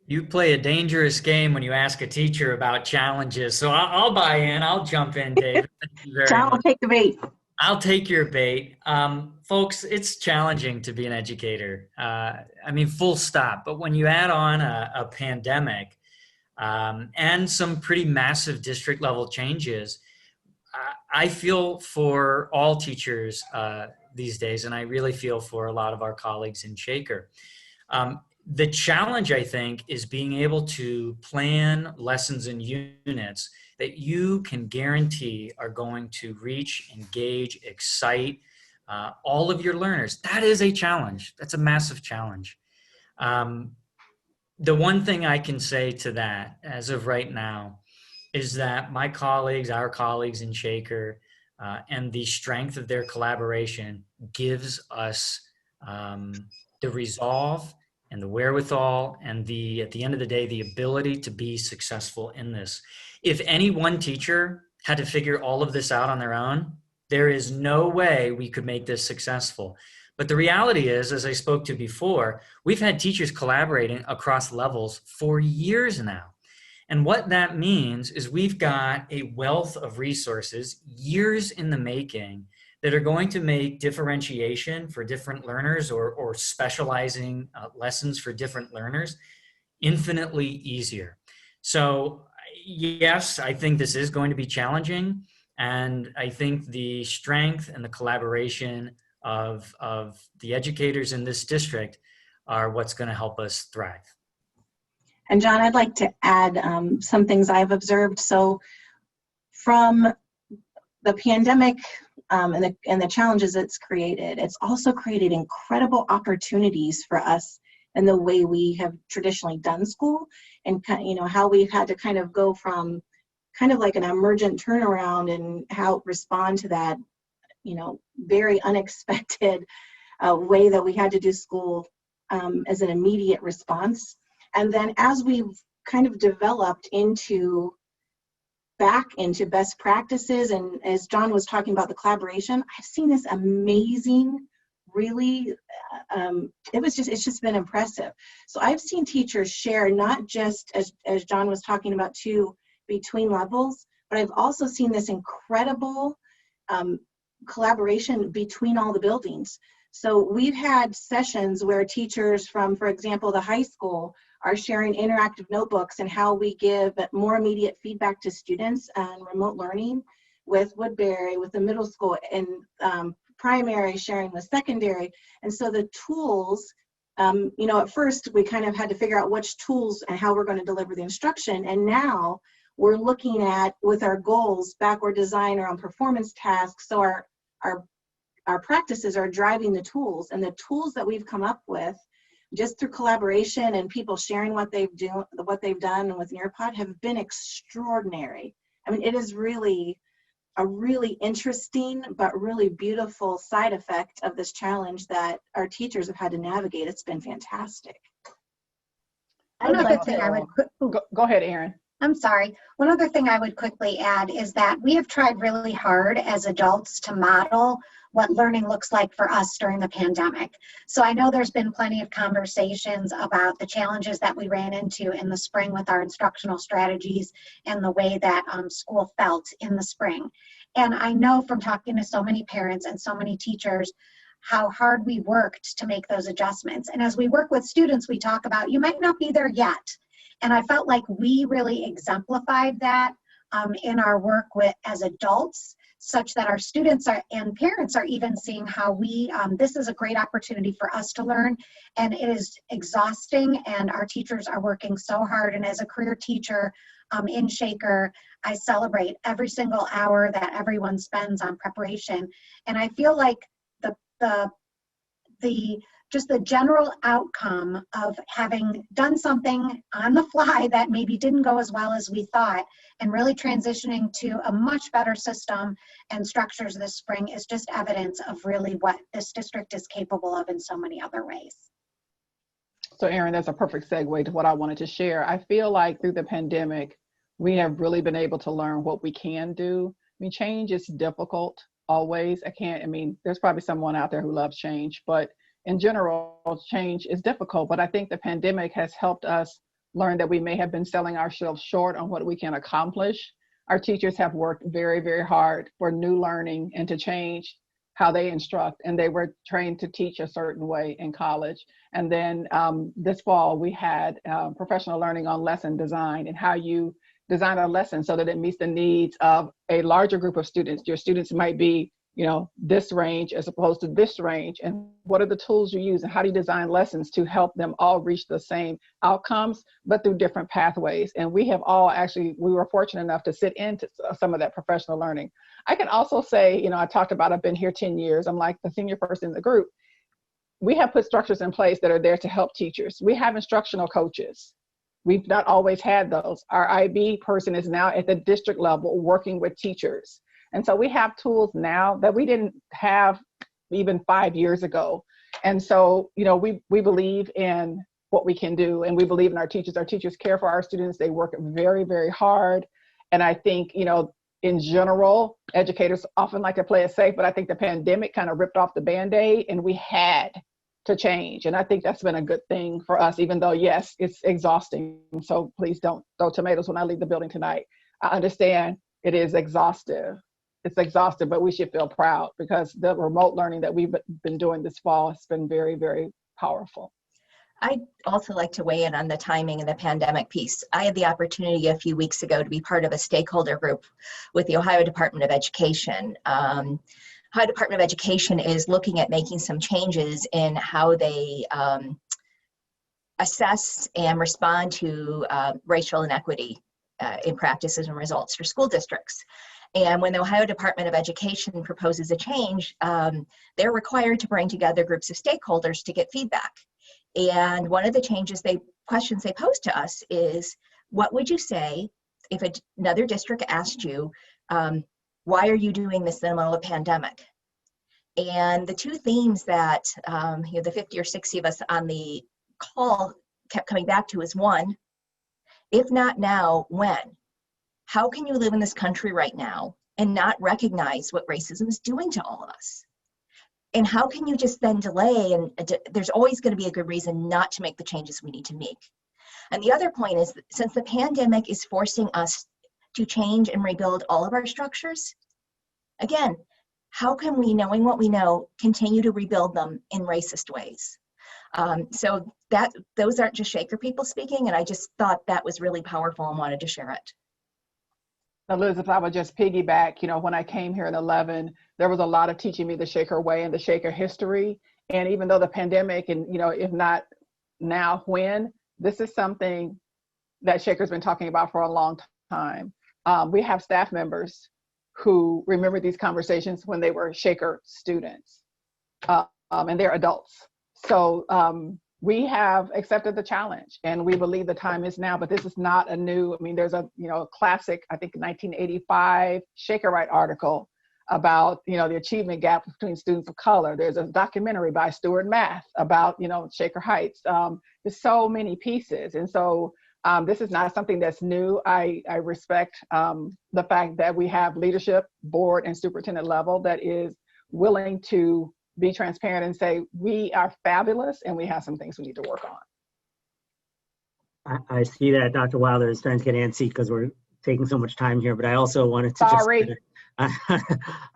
You play a dangerous game when you ask a teacher about challenges. So I'll buy in. I'll jump in, Dave. Thank you very John will much. take the bait. I'll take your bait. Folks, it's challenging to be an educator. Full stop. But when you add on a pandemic and some pretty massive district level changes, I feel for all teachers these days, and I really feel for a lot of our colleagues in Shaker. The challenge, I think, is being able to plan lessons and units that you can guarantee are going to reach, engage, excite all of your learners. That is a challenge. That's a massive challenge. The one thing I can say to that, as of right now, is that my colleagues, our colleagues in Shaker, and the strength of their collaboration gives us the resolve and the wherewithal and at the end of the day, the ability to be successful in this. If any one teacher had to figure all of this out on their own, there is no way we could make this successful. But the reality is, as I spoke to before, we've had teachers collaborating across levels for years now. And what that means is we've got a wealth of resources, years in the making, that are going to make differentiation for different learners or specializing lessons for different learners infinitely easier. So yes, I think this is going to be challenging. And I think the strength and the collaboration of the educators in this district are what's going to help us thrive. And John, I'd like to add some things I've observed. So from the pandemic and the challenges it's created, it's also created incredible opportunities for us in the way we have traditionally done school, and how we've had to kind of go from kind of like an emergent turnaround and how respond to that, very unexpected way that we had to do school as an immediate response. And then as we've kind of developed back into best practices, and as John was talking about the collaboration, I've seen this amazing, really, it's just been impressive. So I've seen teachers share, not just as John was talking about too, between levels, but I've also seen this incredible collaboration between all the buildings. So we've had sessions where teachers from, for example, the high school are sharing interactive notebooks and how we give more immediate feedback to students on remote learning. with Woodbury, with the middle school, and primary sharing with secondary. And so the tools, you know, at first we kind of had to figure out which tools and how we're going to deliver the instruction. And now we're looking at, with our goals, backward design around performance tasks. So our practices are driving the tools, and the tools that we've come up with just through collaboration and people sharing what they've done with Nearpod have been extraordinary. I mean, it is really a really interesting but really beautiful side effect of this challenge that our teachers have had to navigate. It's been fantastic. I'd Another like thing to, I would go ahead, Erin. I'm sorry. One other thing I would quickly add is that we have tried really hard as adults to model what learning looks like for us during the pandemic. So I know there's been plenty of conversations about the challenges that we ran into in the spring with our instructional strategies and the way that school felt in the spring. And I know from talking to so many parents and so many teachers how hard we worked to make those adjustments. And as we work with students, we talk about, you might not be there yet. And I felt like we really exemplified that in our work as adults, such that our students and parents are even seeing how this is a great opportunity for us to learn. And it is exhausting, and our teachers are working so hard. And as a career teacher in Shaker, I celebrate every single hour that everyone spends on preparation. And I feel like just the general outcome of having done something on the fly that maybe didn't go as well as we thought, and really transitioning to a much better system and structures this spring is just evidence of really what this district is capable of in so many other ways. So Erin, that's a perfect segue to what I wanted to share. I feel like through the pandemic, we have really been able to learn what we can do. I mean, change is difficult always. There's probably someone out there who loves change, but in general, change is difficult. But I think the pandemic has helped us learn that we may have been selling ourselves short on what we can accomplish. Our teachers have worked very, very hard for new learning and to change how they instruct. And they were trained to teach a certain way in college. And then this fall, we had professional learning on lesson design and how you design a lesson so that it meets the needs of a larger group of students. Your students might be, this range as opposed to this range, and what are the tools you use, and how do you design lessons to help them all reach the same outcomes, but through different pathways. And we have all we were fortunate enough to sit into some of that professional learning. I can also say, I talked about, I've been here 10 years. I'm like the senior person in the group. We have put structures in place that are there to help teachers. We have instructional coaches. We've not always had those. Our IB person is now at the district level working with teachers. And so we have tools now that we didn't have even 5 years ago. And so, we believe in what we can do, and we believe in our teachers. Our teachers care for our students. They work very, very hard. And I think, in general, educators often like to play it safe, but I think the pandemic kind of ripped off the Band-Aid, and we had to change. And I think that's been a good thing for us, even though, yes, it's exhausting. So please don't throw tomatoes when I leave the building tonight. I understand it is exhaustive. It's exhaustive, but we should feel proud because the remote learning that we've been doing this fall has been very, very powerful. I'd also like to weigh in on the timing and the pandemic piece. I had the opportunity a few weeks ago to be part of a stakeholder group with the Ohio Department of Education. Ohio Department of Education is looking at making some changes in how they assess and respond to racial inequity in practices and results for school districts. And when the Ohio Department of Education proposes a change, they're required to bring together groups of stakeholders to get feedback. And one of the questions they pose to us is, what would you say if another district asked you, why are you doing this in the middle of a pandemic? And the two themes that the 50 or 60 of us on the call kept coming back to is, one, if not now, when? How can you live in this country right now and not recognize what racism is doing to all of us? And how can you just then delay? And there's always going to be a good reason not to make the changes we need to make. And the other point is, since the pandemic is forcing us to change and rebuild all of our structures, again, how can we, knowing what we know, continue to rebuild them in racist ways? So those aren't just Shaker people speaking, and I just thought that was really powerful and wanted to share it. Elizabeth, I would just piggyback, when I came here in 11, there was a lot of teaching me the Shaker way and the Shaker history. And even though the pandemic and, if not now, when, this is something that Shaker's been talking about for a long time. We have staff members who remember these conversations when they were Shaker students, and they're adults. So we have accepted the challenge, and we believe the time is now, but this is not a new, there's a, classic, I think 1985 Shaker Right article about, the achievement gap between students of color. There's a documentary by Stuart Math about, Shaker Heights. There's so many pieces. And so this is not something that's new. I respect the fact that we have leadership, board, and superintendent level that is willing to be transparent and say, we are fabulous and we have some things we need to work on. I see that Dr. Wilder is trying to get antsy because we're taking so much time here, but I also wanted to I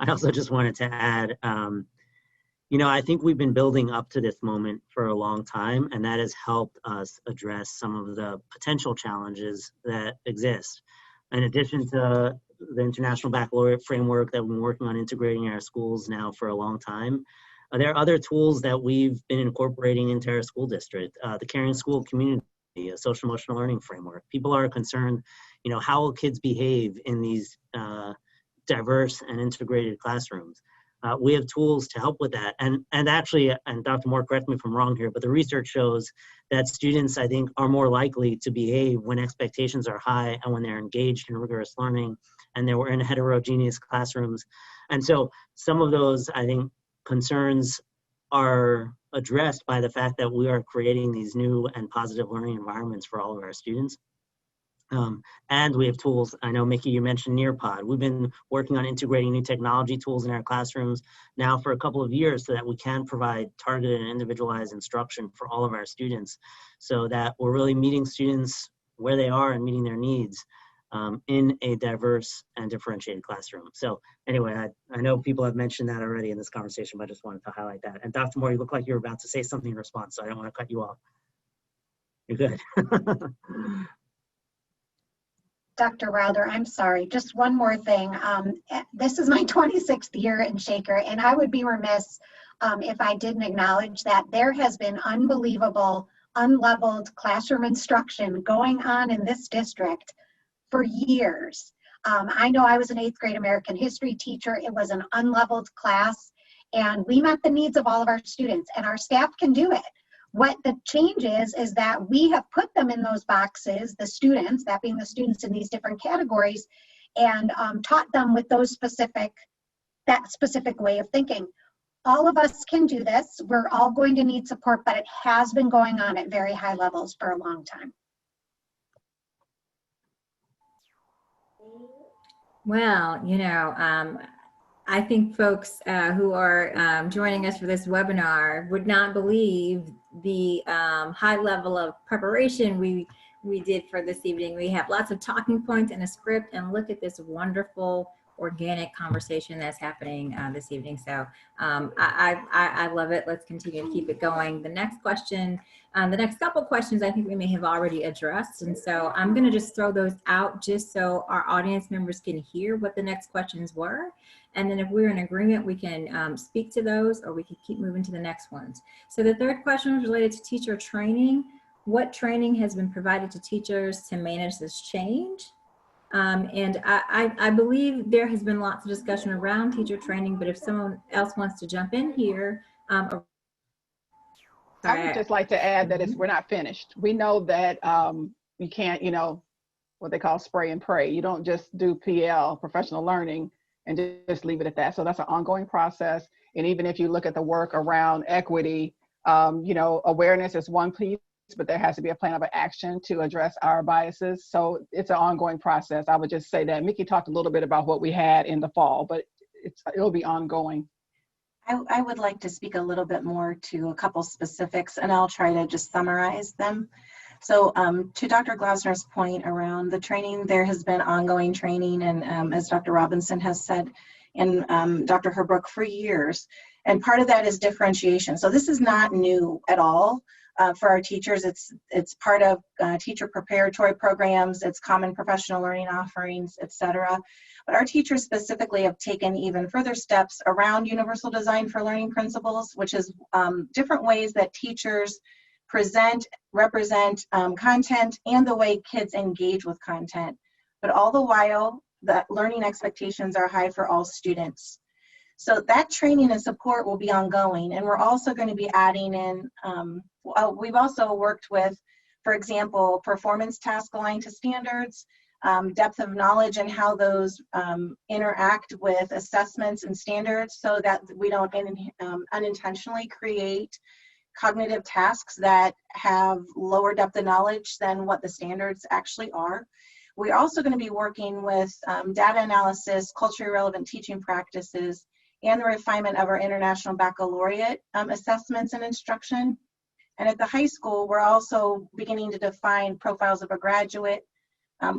also just wanted to add, I think we've been building up to this moment for a long time, and that has helped us address some of the potential challenges that exist. In addition to the International Baccalaureate framework that we've been working on integrating in our schools now for a long time, there are other tools that we've been incorporating into our school district. The Caring School Community, a social emotional learning framework. People are concerned, how will kids behave in these diverse and integrated classrooms? We have tools to help with that. And actually, and Dr. Moore, correct me if I'm wrong here, but the research shows that students, I think, are more likely to behave when expectations are high and when they're engaged in rigorous learning and they were in heterogeneous classrooms. And so some of those, I think, concerns are addressed by the fact that we are creating these new and positive learning environments for all of our students. And we have tools. I know, Mickey, you mentioned Nearpod. We've been working on integrating new technology tools in our classrooms now for a couple of years so that we can provide targeted and individualized instruction for all of our students so that we're really meeting students where they are and meeting their needs in a diverse and differentiated classroom. So anyway, I know people have mentioned that already in this conversation, but I just wanted to highlight that. And Dr. Moore, you look like you were about to say something in response, so I don't want to cut you off. You're good. Dr. Wilder, I'm sorry, just one more thing. This is my 26th year in Shaker, and I would be remiss if I didn't acknowledge that there has been unbelievable, unleveled classroom instruction going on in this district for years. I know I was an 8th grade American history teacher. It was an unleveled class, and we met the needs of all of our students, and our staff can do it. What the change is that we have put them in those boxes, the students, that being the students in these different categories, and taught them with that specific way of thinking. All of us can do this. We're all going to need support, but it has been going on at very high levels for a long time. Well, I think folks who are joining us for this webinar would not believe the high level of preparation we did for this evening. We have lots of talking points and a script, and look at this wonderful organic conversation that's happening this evening. So I love it. Let's continue to keep it going. The next question, the next couple questions I think we may have already addressed. And so I'm gonna just throw those out just so our audience members can hear what the next questions were. And then if we're in agreement, we can speak to those, or we can keep moving to the next ones. So the third question was related to teacher training. What training has been provided to teachers to manage this change? And I believe there has been lots of discussion around teacher training, but if someone else wants to jump in here. I would just like to add that we're not finished. We know that you can't, what they call spray and pray. You don't just do PL, professional learning, and just leave it at that. So that's an ongoing process. And even if you look at the work around equity, awareness is one piece, but there has to be a plan of action to address our biases. So it's an ongoing process. I would just say that Mickey talked a little bit about what we had in the fall, but it'll be ongoing. I would like to speak a little bit more to a couple specifics, and I'll try to just summarize them. So to Dr. Glasner's point around the training, there has been ongoing training, and as Dr. Robinson has said, and Dr. Herbrook for years. And part of that is differentiation. So this is not new at all. for our teachers. It's part of teacher preparatory programs, it's common professional learning offerings, etc. But our teachers specifically have taken even further steps around universal design for learning principles, which is different ways that teachers present, represent content, and the way kids engage with content. But all the while, the learning expectations are high for all students. So that training and support will be ongoing, and we're also going to be adding in, we've also worked with, for example, performance task aligned to standards, depth of knowledge and how those interact with assessments and standards, so that we don't unintentionally create cognitive tasks that have lower depth of knowledge than what the standards actually are. We're also going to be working with data analysis, culturally relevant teaching practices, and the refinement of our International Baccalaureate assessments and instruction. And at the high school, we're also beginning to define profiles of a graduate.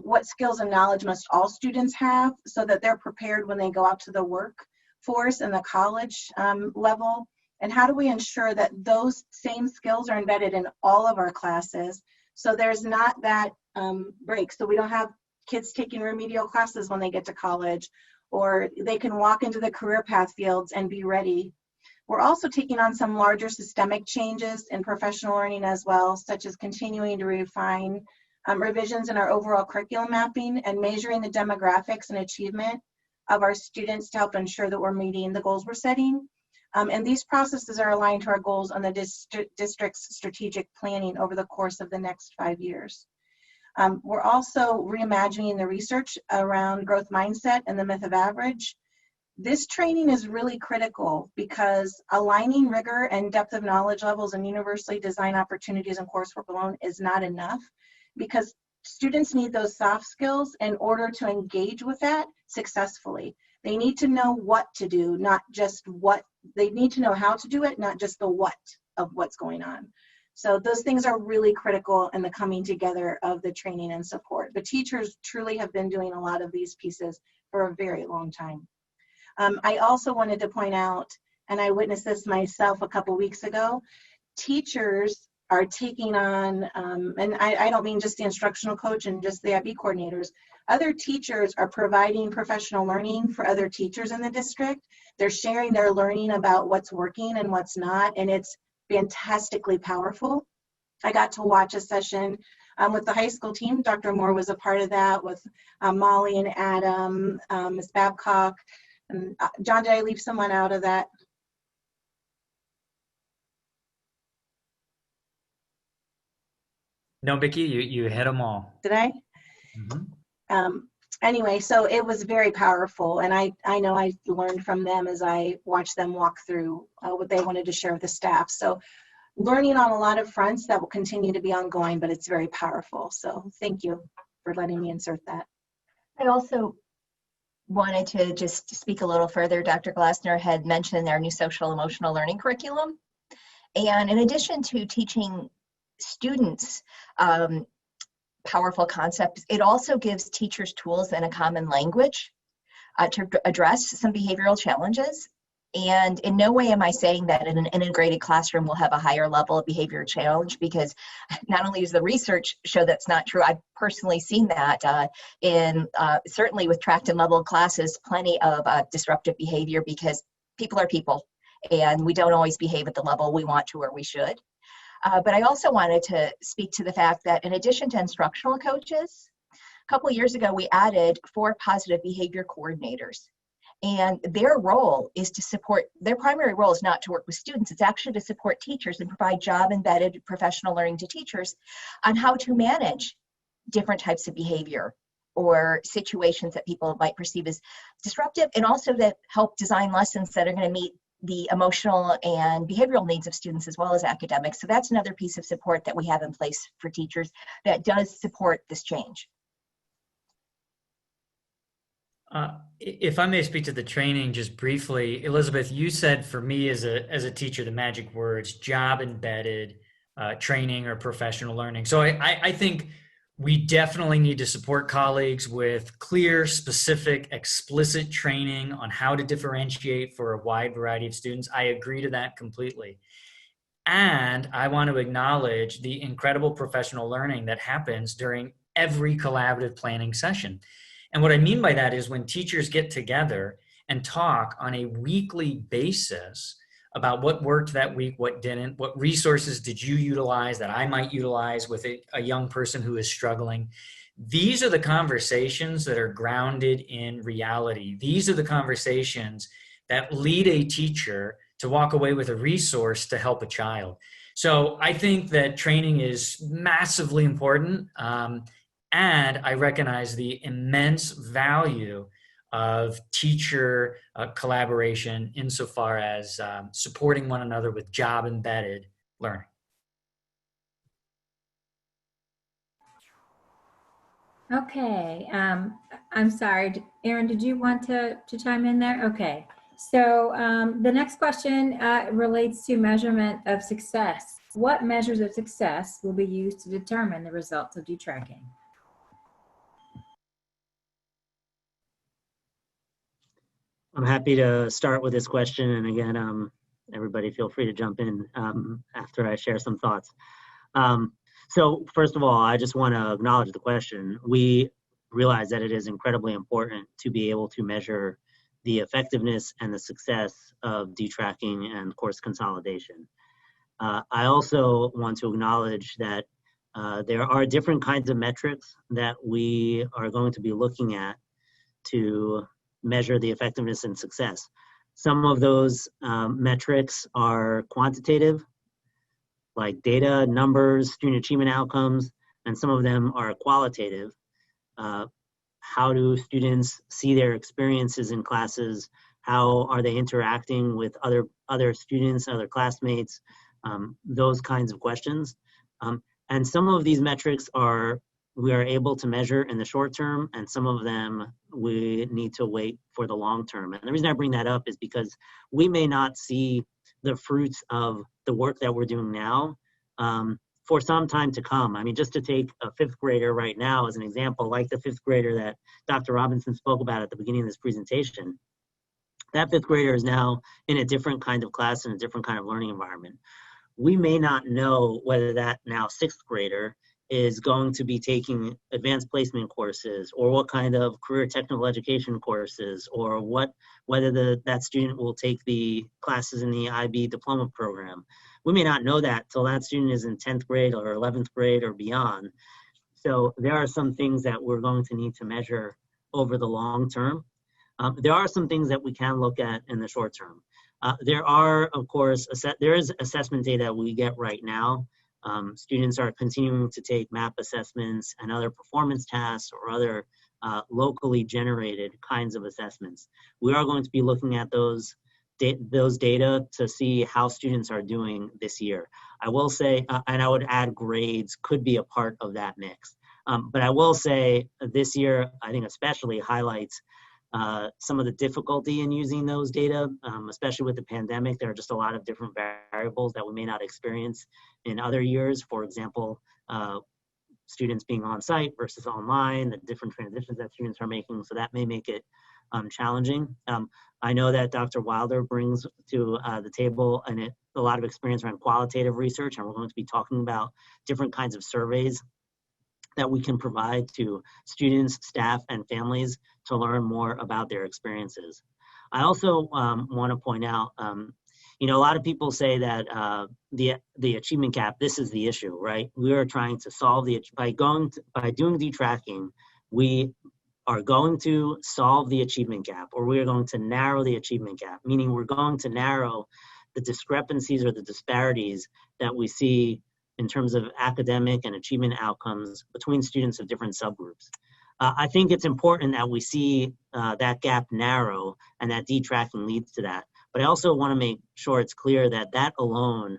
What skills and knowledge must all students have so that they're prepared when they go out to the workforce and the college level? And how do we ensure that those same skills are embedded in all of our classes, so there's not that break, so we don't have kids taking remedial classes when they get to college, or they can walk into the career path fields and be ready. We're also taking on some larger systemic changes in professional learning as well, such as continuing to refine revisions in our overall curriculum mapping and measuring the demographics and achievement of our students to help ensure that we're meeting the goals we're setting. And these processes are aligned to our goals on the district's strategic planning over the course of the next 5 years. We're also reimagining the research around growth mindset and the myth of average. This training is really critical because aligning rigor and depth of knowledge levels and universally designed opportunities and coursework alone is not enough, because students need those soft skills in order to engage with that successfully. They need to know what to do, not just what. They need to know how to do it, not just the what of what's going on. So those things are really critical in the coming together of the training and support. The teachers truly have been doing a lot of these pieces for a very long time. I also wanted to point out, and I witnessed this myself a couple weeks ago, teachers are taking on, and I don't mean just the instructional coach and just the IB coordinators, other teachers are providing professional learning for other teachers in the district. They're sharing their learning about what's working and what's not, and it's fantastically powerful. I got to watch a session with the high school team. Dr. Moore was a part of that with Molly and Adam, Ms. Babcock. And John, did I leave someone out of that? No, Vicki, you hit them all. Did I? Mm-hmm. Anyway, so it was very powerful, and I know I learned from them as I watched them walk through what they wanted to share with the staff. So learning on a lot of fronts that will continue to be ongoing, but it's very powerful. So thank you for letting me insert that. I also wanted to just speak a little further. Dr. Glassner had mentioned their new social emotional learning curriculum. And in addition to teaching students powerful concepts, it also gives teachers tools and a common language to address some behavioral challenges. And in no way am I saying that in an integrated classroom will have a higher level of behavior challenge, because not only does the research show that's not true, I've personally seen that in certainly with tract and level classes, plenty of disruptive behavior, because people are people and we don't always behave at the level we want to or we should. But I also wanted to speak to the fact that in addition to instructional coaches, a couple of years ago, we added 4 positive behavior coordinators. And their role is to support, their primary role is not to work with students, it's actually to support teachers and provide job-embedded professional learning to teachers on how to manage different types of behavior or situations that people might perceive as disruptive, and also to help design lessons that are going to meet the emotional and behavioral needs of students as well as academics. So that's another piece of support that we have in place for teachers that does support this change. If I may speak to the training just briefly, Elizabeth, you said for me as a teacher, the magic words, job embedded training or professional learning. So I think we definitely need to support colleagues with clear, specific, explicit training on how to differentiate for a wide variety of students. I agree to that completely. And I want to acknowledge the incredible professional learning that happens during every collaborative planning session. And what I mean by that is when teachers get together and talk on a weekly basis about what worked that week, what didn't, what resources did you utilize that I might utilize with a young person who is struggling. These are the conversations that are grounded in reality. These are the conversations that lead a teacher to walk away with a resource to help a child. So I think that training is massively important. And I recognize the immense value of teacher collaboration insofar as supporting one another with job-embedded learning. Okay, I'm sorry, Erin, did you want to chime in there? Okay, so the next question relates to measurement of success. What measures of success will be used to determine the results of detracking? I'm happy to start with this question. And again, everybody feel free to jump in after I share some thoughts. So first of all, I just want to acknowledge the question. We realize that it is incredibly important to be able to measure the effectiveness and the success of detracking and course consolidation. I also want to acknowledge that there are different kinds of metrics that we are going to be looking at to measure the effectiveness and success. Some of those metrics are quantitative, like data, numbers, student achievement outcomes, and some of them are qualitative. How do students see their experiences in classes? How are they interacting with other students, other classmates? Those kinds of questions. And some of these metrics we are able to measure in the short term, and some of them we need to wait for the long term. And the reason I bring that up is because we may not see the fruits of the work that we're doing now for some time to come. I mean, just to take a fifth grader right now as an example, like the fifth grader that Dr. Robinson spoke about at the beginning of this presentation, that fifth grader is now in a different kind of class, in a different kind of learning environment. We may not know whether that now sixth grader is going to be taking advanced placement courses, or what kind of career technical education courses, or whether that student will take the classes in the IB diploma program. We may not know that till that student is in 10th grade or 11th grade or beyond. So there are some things that we're going to need to measure over the long term. There are some things that we can look at in the short term. There are, of course, there is assessment data we get right now. Students are continuing to take MAP assessments and other performance tasks or other locally generated kinds of assessments. We are going to be looking at those data to see how students are doing this year. I will say, and I would add grades could be a part of that mix. But I will say this year, I think especially highlights some of the difficulty in using those data, especially with the pandemic. There are just a lot of different variables that we may not experience in other years. For example, students being on site versus online, the different transitions that students are making. So that may make it challenging. I know that Dr. Wilder brings to the table a lot of experience around qualitative research, and we're going to be talking about different kinds of surveys that we can provide to students, staff, and families to learn more about their experiences. I also want to point out, a lot of people say that the achievement gap, this is the issue, right? We are trying to solve by doing detracking, we are going to solve the achievement gap, or we are going to narrow the achievement gap, meaning we're going to narrow the discrepancies or the disparities that we see in terms of academic and achievement outcomes between students of different subgroups. I think it's important that we see that gap narrow and that detracking leads to that. But I also want to make sure it's clear that that alone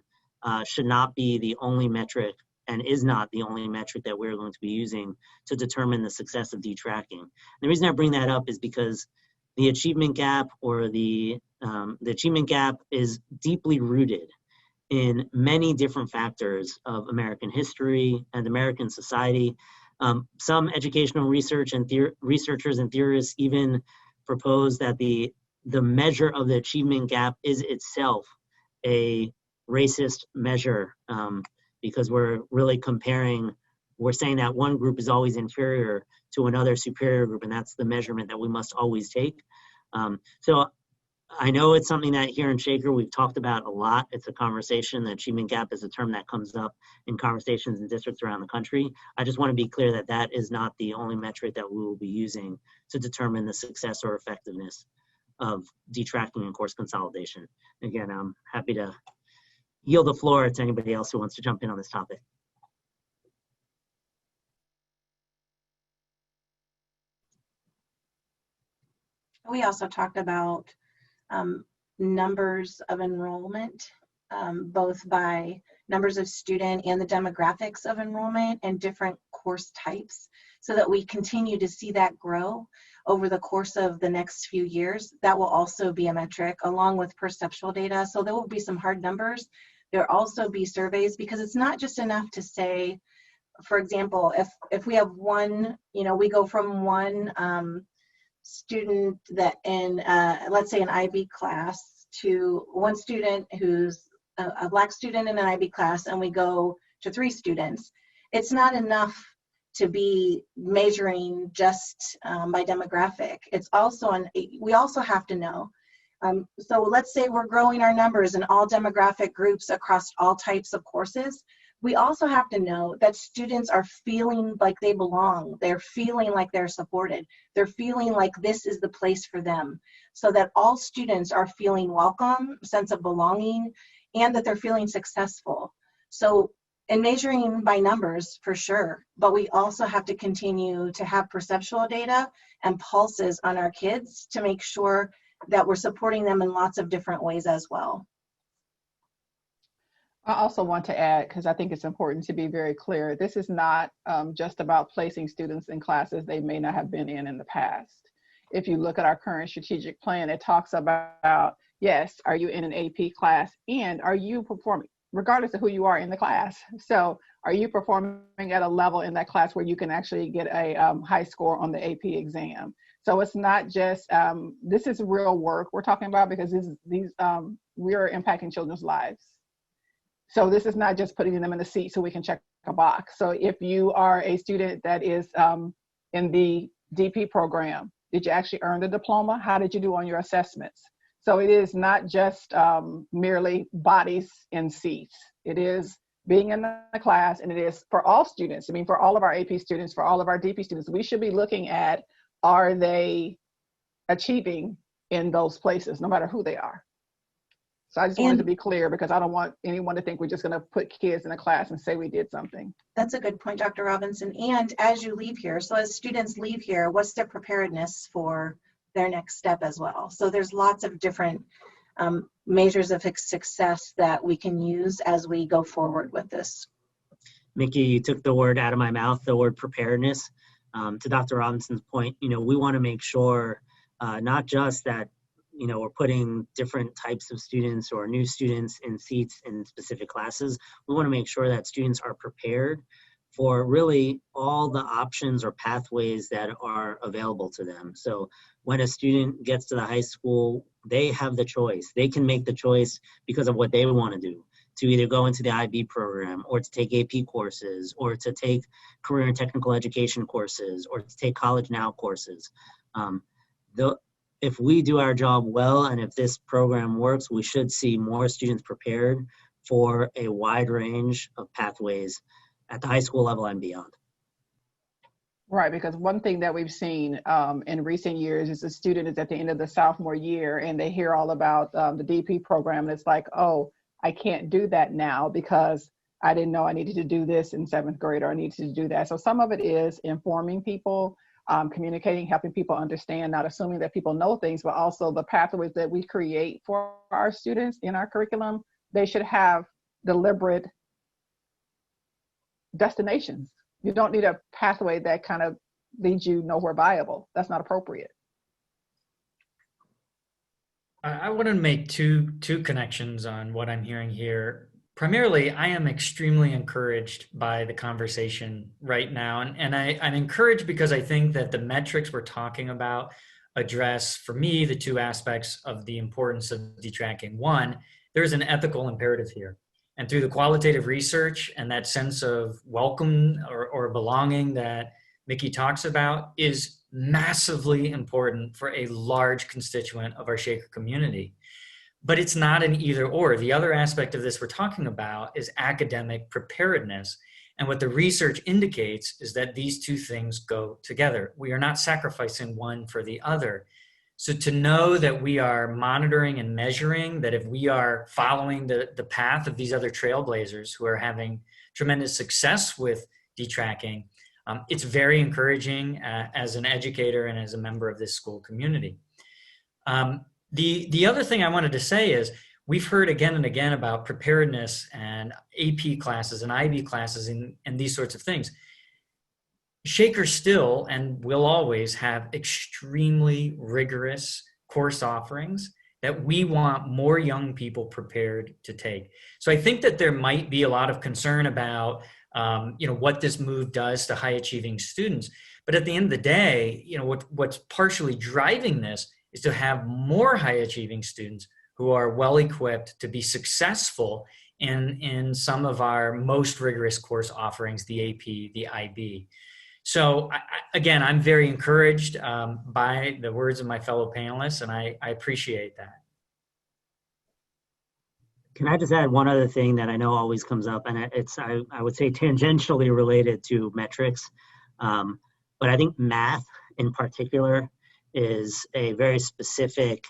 should not be the only metric, and is not the only metric that we're going to be using to determine the success of detracking. The reason I bring that up is because the achievement gap, or the achievement gap, is deeply rooted in many different factors of American history and American society. Some educational research and researchers and theorists even propose that the measure of the achievement gap is itself a racist measure because we're really comparing, we're saying that one group is always inferior to another superior group, and that's the measurement that we must always take. So I know it's something that here in Shaker we've talked about a lot. It's a conversation. The achievement gap is a term that comes up in conversations in districts around the country. I just want to be clear that that is not the only metric that we will be using to determine the success or effectiveness of detracking and course consolidation. Again, I'm happy to yield the floor to anybody else who wants to jump in on this topic. We also talked about numbers of enrollment, both by numbers of student and the demographics of enrollment and different course types, so that we continue to see that grow over the course of the next few years. That will also be a metric along with perceptual data. So there will be some hard numbers. There'll also be surveys, because it's not just enough to say, for example, if we have one, we go from one student that in, let's say an IB class, to one student who's a Black student in an IB class, and we go to 3 students. It's not enough to be measuring just by demographic. It's also, we also have to know. So let's say we're growing our numbers in all demographic groups across all types of courses. We also have to know that students are feeling like they belong. They're feeling like they're supported. They're feeling like this is the place for them, so that all students are feeling welcome, sense of belonging, and that they're feeling successful. So in measuring by numbers, for sure, but we also have to continue to have perceptual data and pulses on our kids to make sure that we're supporting them in lots of different ways as well. I also want to add, because I think it's important to be very clear, this is not just about placing students in classes they may not have been in the past. If you look at our current strategic plan, it talks about, yes, are you in an AP class, and are you performing, regardless of who you are in the class. So are you performing at a level in that class where you can actually get a high score on the AP exam? So it's not just, this is real work we're talking about, because we are impacting children's lives. So this is not just putting them in the seat so we can check a box. So if you are a student that is in the DP program, did you actually earn the diploma? How did you do on your assessments? So it is not just merely bodies in seats. It is being in the class, and it is for all students. I mean, for all of our AP students, for all of our DP students, we should be looking at, are they achieving in those places, no matter who they are? So I just wanted to be clear, because I don't want anyone to think we're just going to put kids in a class and say we did something. That's a good point, Dr. Robinson. And as you leave here, so as students leave here, what's their preparedness for their next step as well? So there's lots of different measures of success that we can use as we go forward with this. Mickey, you took the word out of my mouth, the word preparedness. To Dr. Robinson's point, we want to make sure not just that we're putting different types of students or new students in seats in specific classes. We want to make sure that students are prepared for really all the options or pathways that are available to them. So when a student gets to the high school, they have the choice. They can make the choice because of what they want to do, to either go into the IB program, or to take AP courses, or to take career and technical education courses, or to take College Now courses. If we do our job well, and if this program works, we should see more students prepared for a wide range of pathways at the high school level and beyond. Right, because one thing that we've seen in recent years is a student is at the end of the sophomore year and they hear all about the DP program, and it's like, oh, I can't do that now because I didn't know I needed to do this in 7th grade, or I needed to do that. So some of it is informing people, communicating, helping people understand, not assuming that people know things, but also the pathways that we create for our students in our curriculum. They should have deliberate destinations. You don't need a pathway that kind of leads you nowhere viable. That's not appropriate. I want to make two connections on what I'm hearing here. Primarily, I am extremely encouraged by the conversation right now. And I'm encouraged because I think that the metrics we're talking about address, for me, the 2 aspects of the importance of detracking. One, there's an ethical imperative here. And through the qualitative research and that sense of welcome or belonging that Mickey talks about is massively important for a large constituent of our Shaker community. But it's not an either or. The other aspect of this we're talking about is academic preparedness. And what the research indicates is that these two things go together. We are not sacrificing one for the other. So to know that we are monitoring and measuring, that if we are following the path of these other trailblazers who are having tremendous success with detracking, it's very encouraging as an educator and as a member of this school community. The other thing I wanted to say is we've heard again and again about preparedness and AP classes and IB classes and these sorts of things. Shaker still and will always have extremely rigorous course offerings that we want more young people prepared to take. So I think that there might be a lot of concern about what this move does to high achieving students. But at the end of the day, what's partially driving this is to have more high achieving students who are well equipped to be successful in some of our most rigorous course offerings, the AP, the IB. So again, I'm very encouraged by the words of my fellow panelists, and I appreciate that. Can I just add one other thing that I know always comes up, and it's, I would say, tangentially related to metrics, but I think math in particular is a very specific,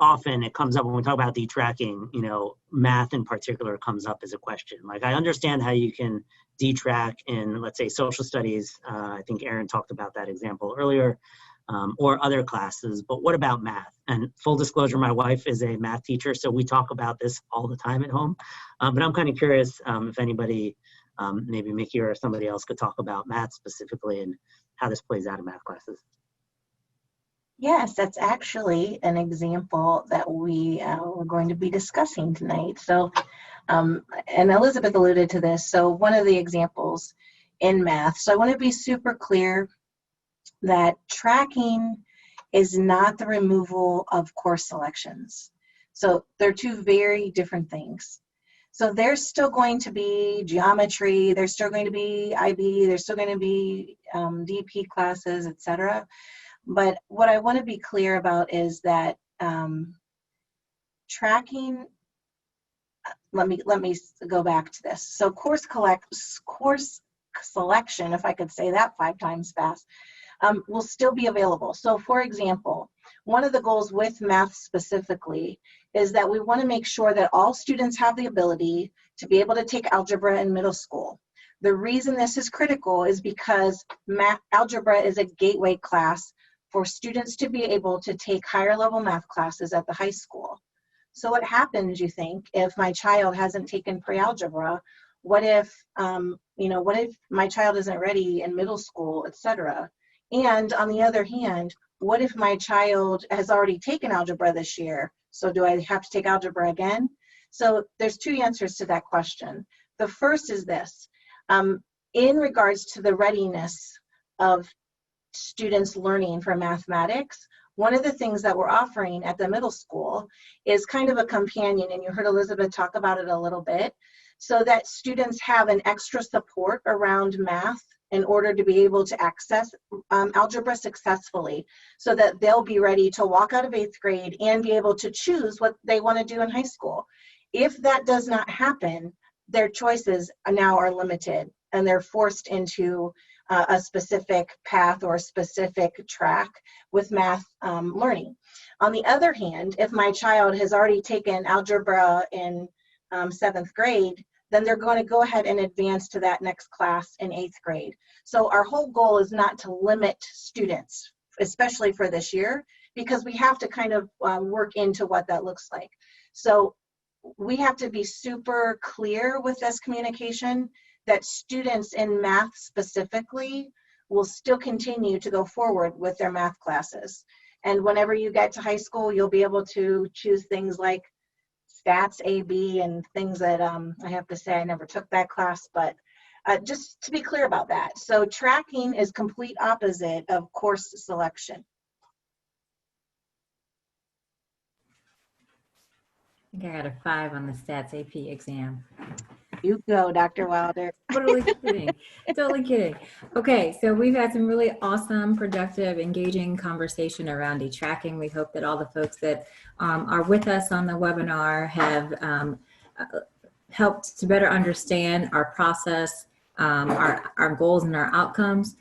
often it comes up when we talk about detracking, math in particular comes up as a question. Like, I understand how you can detrack in, let's say, social studies. I think Aaron talked about that example earlier, or other classes, but what about math? And full disclosure, my wife is a math teacher, so we talk about this all the time at home. But I'm kind of curious if anybody, maybe Mickey or somebody else, could talk about math specifically and how this plays out in math classes. Yes, that's actually an example that we are going to be discussing tonight. So, and Elizabeth alluded to this. So one of the examples in math. So I want to be super clear that tracking is not the removal of course selections. So they're two very different things. So there's still going to be geometry, there's still going to be IB, there's still going to be DP classes, etc. But what I want to be clear about is that tracking, let me go back to this. So course selection, if I could say that 5 times fast, will still be available. So for example, one of the goals with math specifically is that we want to make sure that all students have the ability to be able to take algebra in middle school. The reason this is critical is because algebra is a gateway class for students to be able to take higher level math classes at the high school. So what happens, you think, if my child hasn't taken pre-algebra? What if, what if my child isn't ready in middle school, etc.? And on the other hand, what if my child has already taken algebra this year? So do I have to take algebra again? So there's 2 answers to that question. The first is this. In regards to the readiness of students learning for mathematics, one of the things that we're offering at the middle school is kind of a companion, and you heard Elizabeth talk about it a little bit, so that students have an extra support around math in order to be able to access algebra successfully, so that they'll be ready to walk out of 8th grade and be able to choose what they want to do in high school. If that does not happen, their choices now are limited and they're forced into a specific path or a specific track with math learning. On the other hand, if my child has already taken algebra in 7th grade, then they're going to go ahead and advance to that next class in 8th grade. So our whole goal is not to limit students, especially for this year, because we have to kind of work into what that looks like. So we have to be super clear with this communication that students in math specifically will still continue to go forward with their math classes. And whenever you get to high school, you'll be able to choose things like stats, AB, and things that I have to say I never took that class, but just to be clear about that. So tracking is complete opposite of course selection. I think I got a 5 on the Stats AP exam. You go, Dr. Wilder. Totally kidding. Totally kidding. Okay, so we've had some really awesome, productive, engaging conversation around detracking. We hope that all the folks that are with us on the webinar have helped to better understand our process, our goals and our outcomes.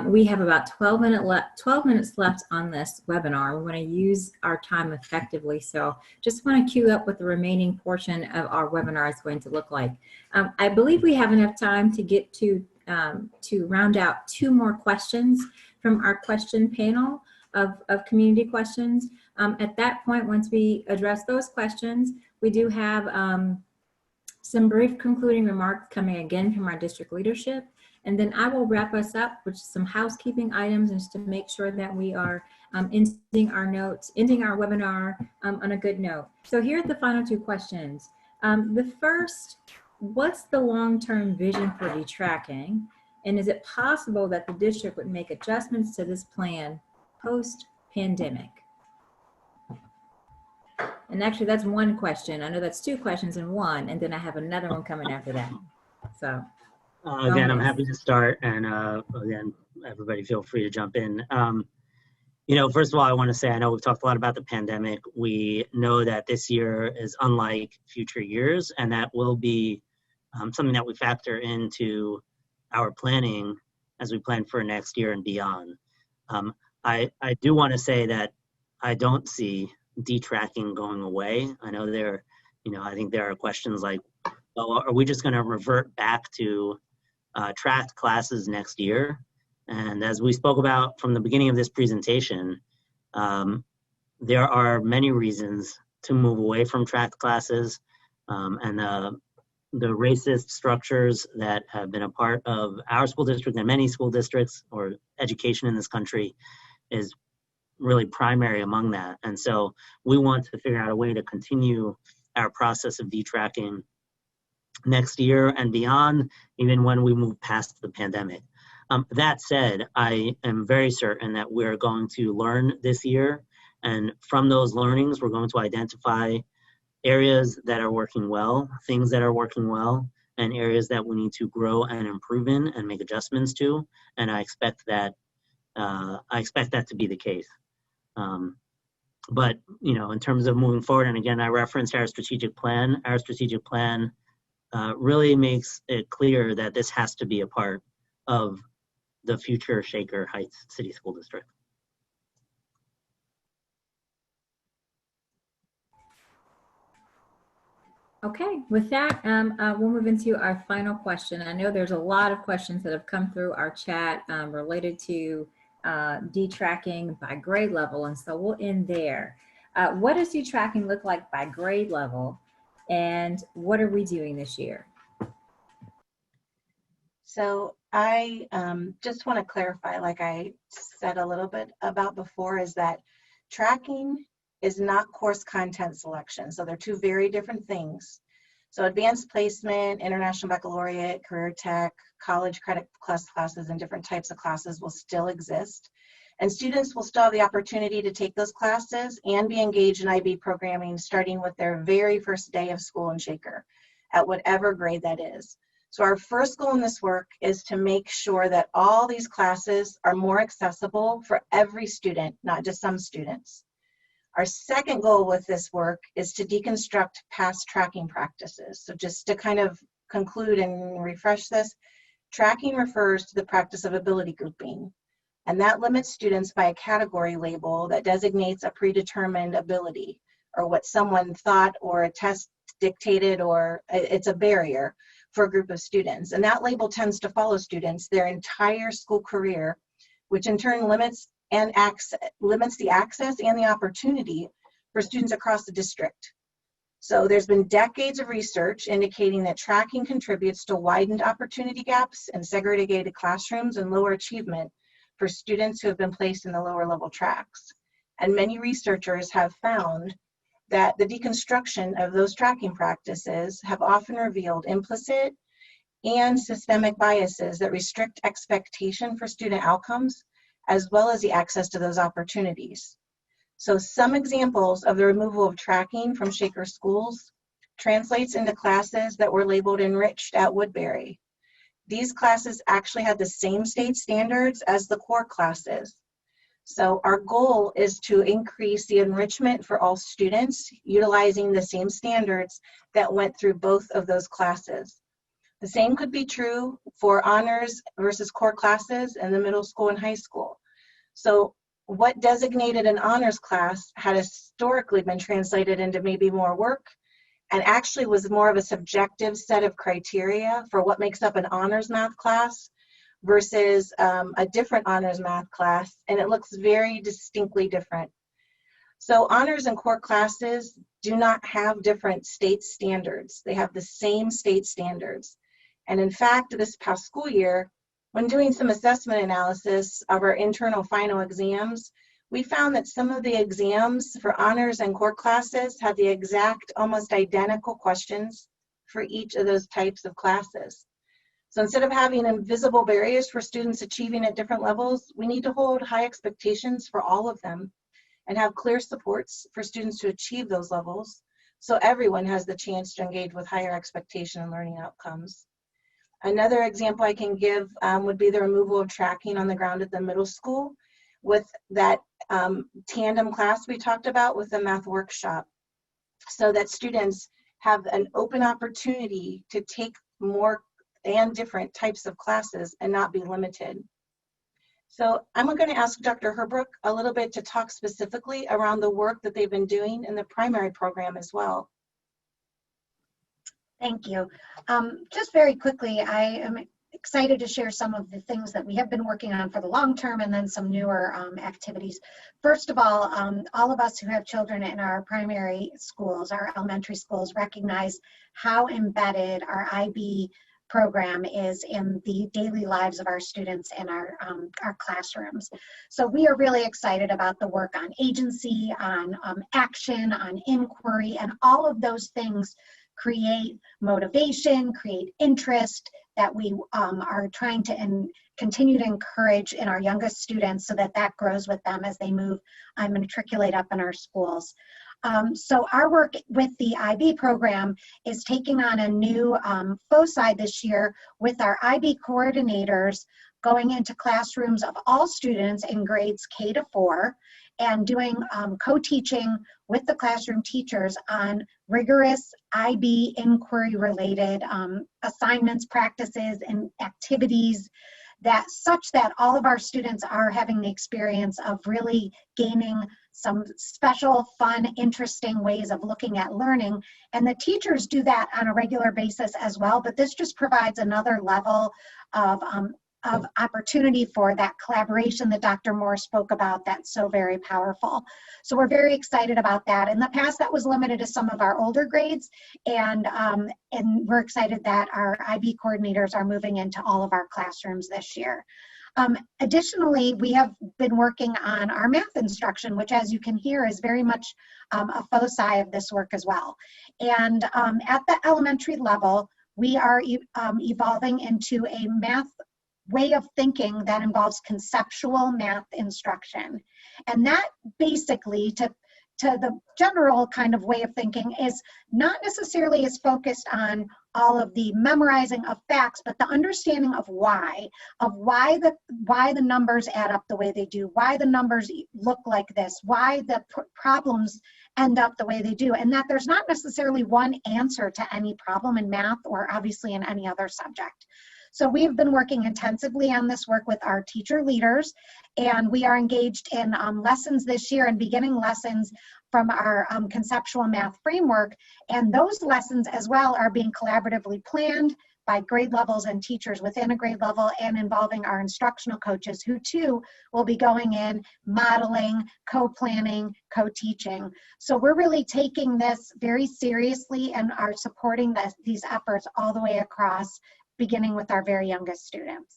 We have about 12 minutes left on this webinar. We want to use our time effectively. So just want to queue up what the remaining portion of our webinar is going to look like. I believe we have enough time to get to round out 2 more questions from our question panel of community questions. At that point, once we address those questions, we do have some brief concluding remarks coming again from our district leadership. And then I will wrap us up with some housekeeping items just to make sure that we are ending our webinar on a good note. So here are the final 2 questions. The first, what's the long-term vision for detracking? And is it possible that the district would make adjustments to this plan post-pandemic? And actually that's 1 question. I know that's 2 questions in one, and then I have another one coming after that. So. Again, I'm happy to start, and again, everybody feel free to jump in. You know, first of all, I want to say, I know we've talked a lot about the pandemic. We know that this year is unlike future years, and that will be something that we factor into our planning as we plan for next year and beyond. I do want to say that I don't see detracking going away. I know I think there are questions like, well, are we just going to revert back to tracked classes next year? And as we spoke about from the beginning of this presentation, there are many reasons to move away from tracked classes, and the racist structures that have been a part of our school district and many school districts or education in this country is really primary among that. And so we want to figure out a way to continue our process of detracking next year and beyond, even when we move past the pandemic. That said, I am very certain that we're going to learn this year, and from those learnings, we're going to identify areas that are working well, things that are working well, and areas that we need to grow and improve in and make adjustments to. And I expect that to be the case. But you know, in terms of moving forward, and again, I referenced our strategic plan. Our strategic plan really makes it clear that this has to be a part of the future Shaker Heights City School District. Okay, with that, we'll move into our final question. I know there's a lot of questions that have come through our chat related to detracking by grade level, and so we'll end there. What does detracking look like by grade level, and what are we doing this year? So I just want to clarify, like I said a little bit about before, is that tracking is not course content selection. So they're 2 very different things. So advanced placement, international baccalaureate, career tech, college credit plus classes, and different types of classes will still exist. And students will still have the opportunity to take those classes and be engaged in IB programming starting with their very first day of school in Shaker at whatever grade that is. So our first goal in this work is to make sure that all these classes are more accessible for every student, not just some students. Our second goal with this work is to deconstruct past tracking practices. So just to kind of conclude and refresh this, tracking refers to the practice of ability grouping, and that limits students by a category label that designates a predetermined ability or what someone thought or a test dictated, or it's a barrier for a group of students. And that label tends to follow students their entire school career, which in turn limits the access and the opportunity for students across the district. So there's been decades of research indicating that tracking contributes to widened opportunity gaps and segregated classrooms and lower achievement for students who have been placed in the lower level tracks. And many researchers have found that the deconstruction of those tracking practices have often revealed implicit and systemic biases that restrict expectation for student outcomes, as well as the access to those opportunities. So some examples of the removal of tracking from Shaker schools translates into classes that were labeled enriched at Woodbury. These classes actually had the same state standards as the core classes. So our goal is to increase the enrichment for all students utilizing the same standards that went through both of those classes. The same could be true for honors versus core classes in the middle school and high school. So what designated an honors class had historically been translated into maybe more work, and actually was more of a subjective set of criteria for what makes up an honors math class versus a different honors math class, and it looks very distinctly different. So honors and core classes do not have different state standards. They have the same state standards. And in fact, this past school year, when doing some assessment analysis of our internal final exams, we found that some of the exams for honors and core classes had the exact, almost identical questions for each of those types of classes. So instead of having invisible barriers for students achieving at different levels, we need to hold high expectations for all of them and have clear supports for students to achieve those levels so everyone has the chance to engage with higher expectation and learning outcomes. Another example I can give would be the removal of tracking on the ground at the middle school with that tandem class we talked about with the math workshop, so that students have an open opportunity to take more and different types of classes and not be limited. So I'm going to ask Dr. Herbrook a little bit to talk specifically around the work that they've been doing in the primary program as well. Thank you. Just very quickly, I am excited to share some of the things that we have been working on for the long term and then some newer activities. First of all of us who have children in our primary schools, our elementary schools, recognize how embedded our IB program is in the daily lives of our students in our classrooms. So we are really excited about the work on agency, on action, on inquiry, and all of those things create motivation, create interest that we are trying to continue to encourage in our youngest students so that that grows with them as they move and matriculate up in our schools. So our work with the IB program is taking on a new foci this year with our IB coordinators going into classrooms of all students in grades K to 4 and doing co-teaching with the classroom teachers on rigorous IB inquiry related assignments, practices, and activities such that all of our students are having the experience of really gaining some special, fun, interesting ways of looking at learning. And the teachers do that on a regular basis as well, but this just provides another level of opportunity for that collaboration that Dr. Moore spoke about that's so very powerful. So we're very excited about that. In the past, that was limited to some of our older grades, and we're excited that our IB coordinators are moving into all of our classrooms this year. Additionally, we have been working on our math instruction, which, as you can hear, is very much a foci of this work as well. And at the elementary level, we are evolving into a math way of thinking that involves conceptual math instruction. And that basically, to the general kind of way of thinking, is not necessarily as focused on all of the memorizing of facts, but the understanding of why the numbers add up the way they do, why the numbers look like this, why the problems end up the way they do, and that there's not necessarily one answer to any problem in math or obviously in any other subject. So we've been working intensively on this work with our teacher leaders, and we are engaged in lessons this year and beginning lessons from our conceptual math framework. And those lessons as well are being collaboratively planned by grade levels and teachers within a grade level, and involving our instructional coaches who too will be going in, modeling, co-planning, co-teaching. So we're really taking this very seriously and are supporting these efforts all the way across, beginning with our very youngest students.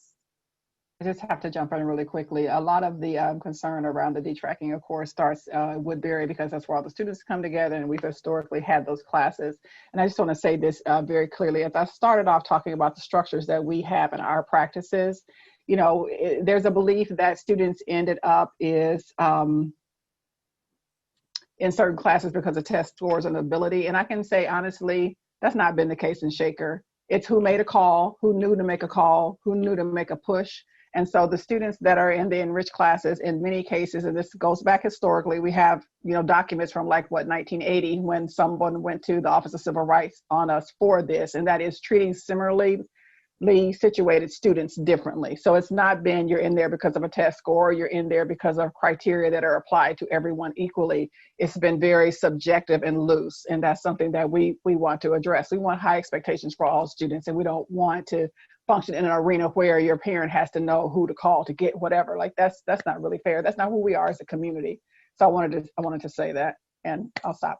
I just have to jump in really quickly. A lot of the concern around the detracking, of course, starts at Woodbury, because that's where all the students come together, and we've historically had those classes. And I just want to say this very clearly. As I started off talking about the structures that we have in our practices, you know, there's a belief that students ended up is in certain classes because of test scores and ability. And I can say, honestly, that's not been the case in Shaker. It's who made a call, who knew to make a call, who knew to make a push. And so the students that are in the enriched classes, in many cases, and this goes back historically, we have, you know, documents from like, what, 1980, when someone went to the Office of Civil Rights on us for this, and that is treating similarly situated students differently. So it's not been you're in there because of a test score, you're in there because of criteria that are applied to everyone equally. It's been very subjective and loose, and that's something that we want to address. We want high expectations for all students, and we don't want to function in an arena where your parent has to know who to call to get whatever. Like that's not really fair. That's not who we are as a community. So I wanted to say that, and I'll stop.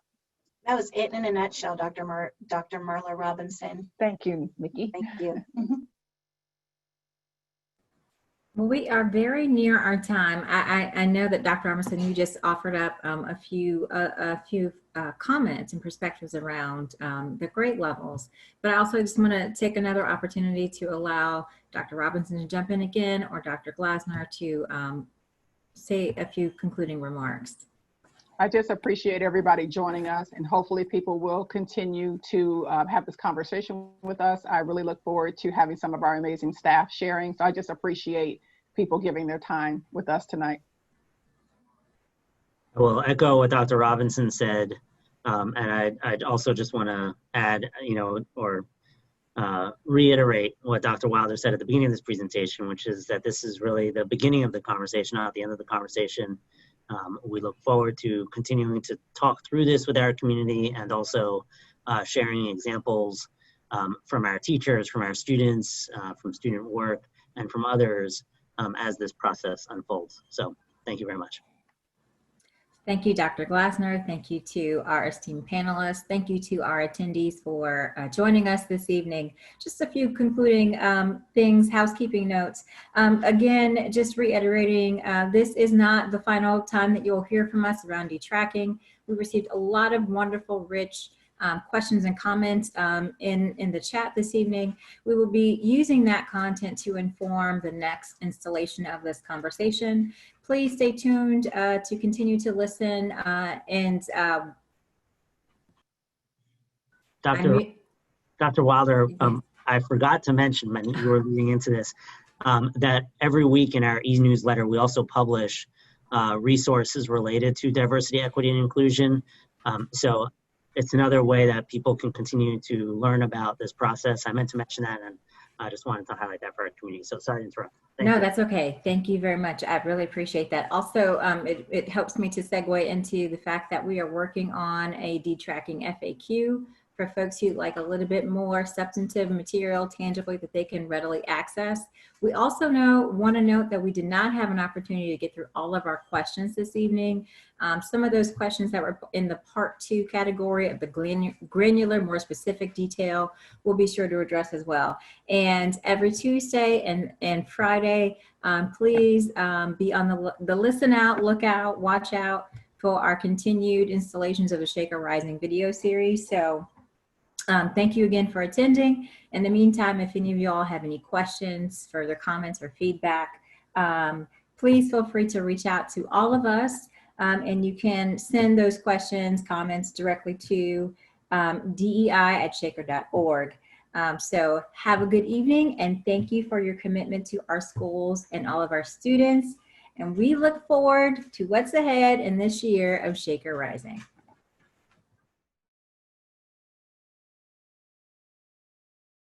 That was it in a nutshell, Dr. Marla Robinson. Thank you, Nikki. Thank you. Well, we are very near our time. I know that Dr. Robinson, you just offered up a few comments and perspectives around the grade levels, but I also just want to take another opportunity to allow Dr. Robinson to jump in again, or Dr. Glasner to say a few concluding remarks. I just appreciate everybody joining us, and hopefully people will continue to have this conversation with us. I really look forward to having some of our amazing staff sharing. So I just appreciate people giving their time with us tonight. I will echo what Dr. Robinson said, and I'd also just want to add, or reiterate what Dr. Wilder said at the beginning of this presentation, which is that this is really the beginning of the conversation, not the end of the conversation. We look forward to continuing to talk through this with our community, and also sharing examples from our teachers, from our students, from student work, and from others as this process unfolds. So thank you very much. Thank you, Dr. Glasner. Thank you to our esteemed panelists. Thank you to our attendees for joining us this evening. Just a few concluding things, housekeeping notes. Again, just reiterating, this is not the final time that you'll hear from us around detracking. We received a lot of wonderful, rich questions and comments in the chat this evening. We will be using that content to inform the next installation of this conversation. Please stay tuned to continue to listen and Dr. Wilder, I forgot to mention, when you were leading into this, that every week in our e-newsletter, we also publish resources related to diversity, equity, and inclusion. So it's another way that people can continue to learn about this process. I meant to mention that, and I just wanted to highlight that for our community. So sorry to interrupt. No, that's okay. Thank you very much. I really appreciate that. Also, it helps me to segue into the fact that we are working on a detracking FAQ for folks who like a little bit more substantive material tangibly that they can readily access. We also want to note that we did not have an opportunity to get through all of our questions this evening. Some of those questions that were in the part 2 category of the granular, more specific detail, we'll be sure to address as well. And every Tuesday and Friday, please be on the listen out, look out, watch out for our continued installations of the Shaker Rising video series. So thank you again for attending. In the meantime, if any of you all have any questions, further comments, or feedback, please feel free to reach out to all of us. And you can send those questions, comments directly to dei@shaker.org. So have a good evening, and thank you for your commitment to our schools and all of our students. And we look forward to what's ahead in this year of Shaker Rising.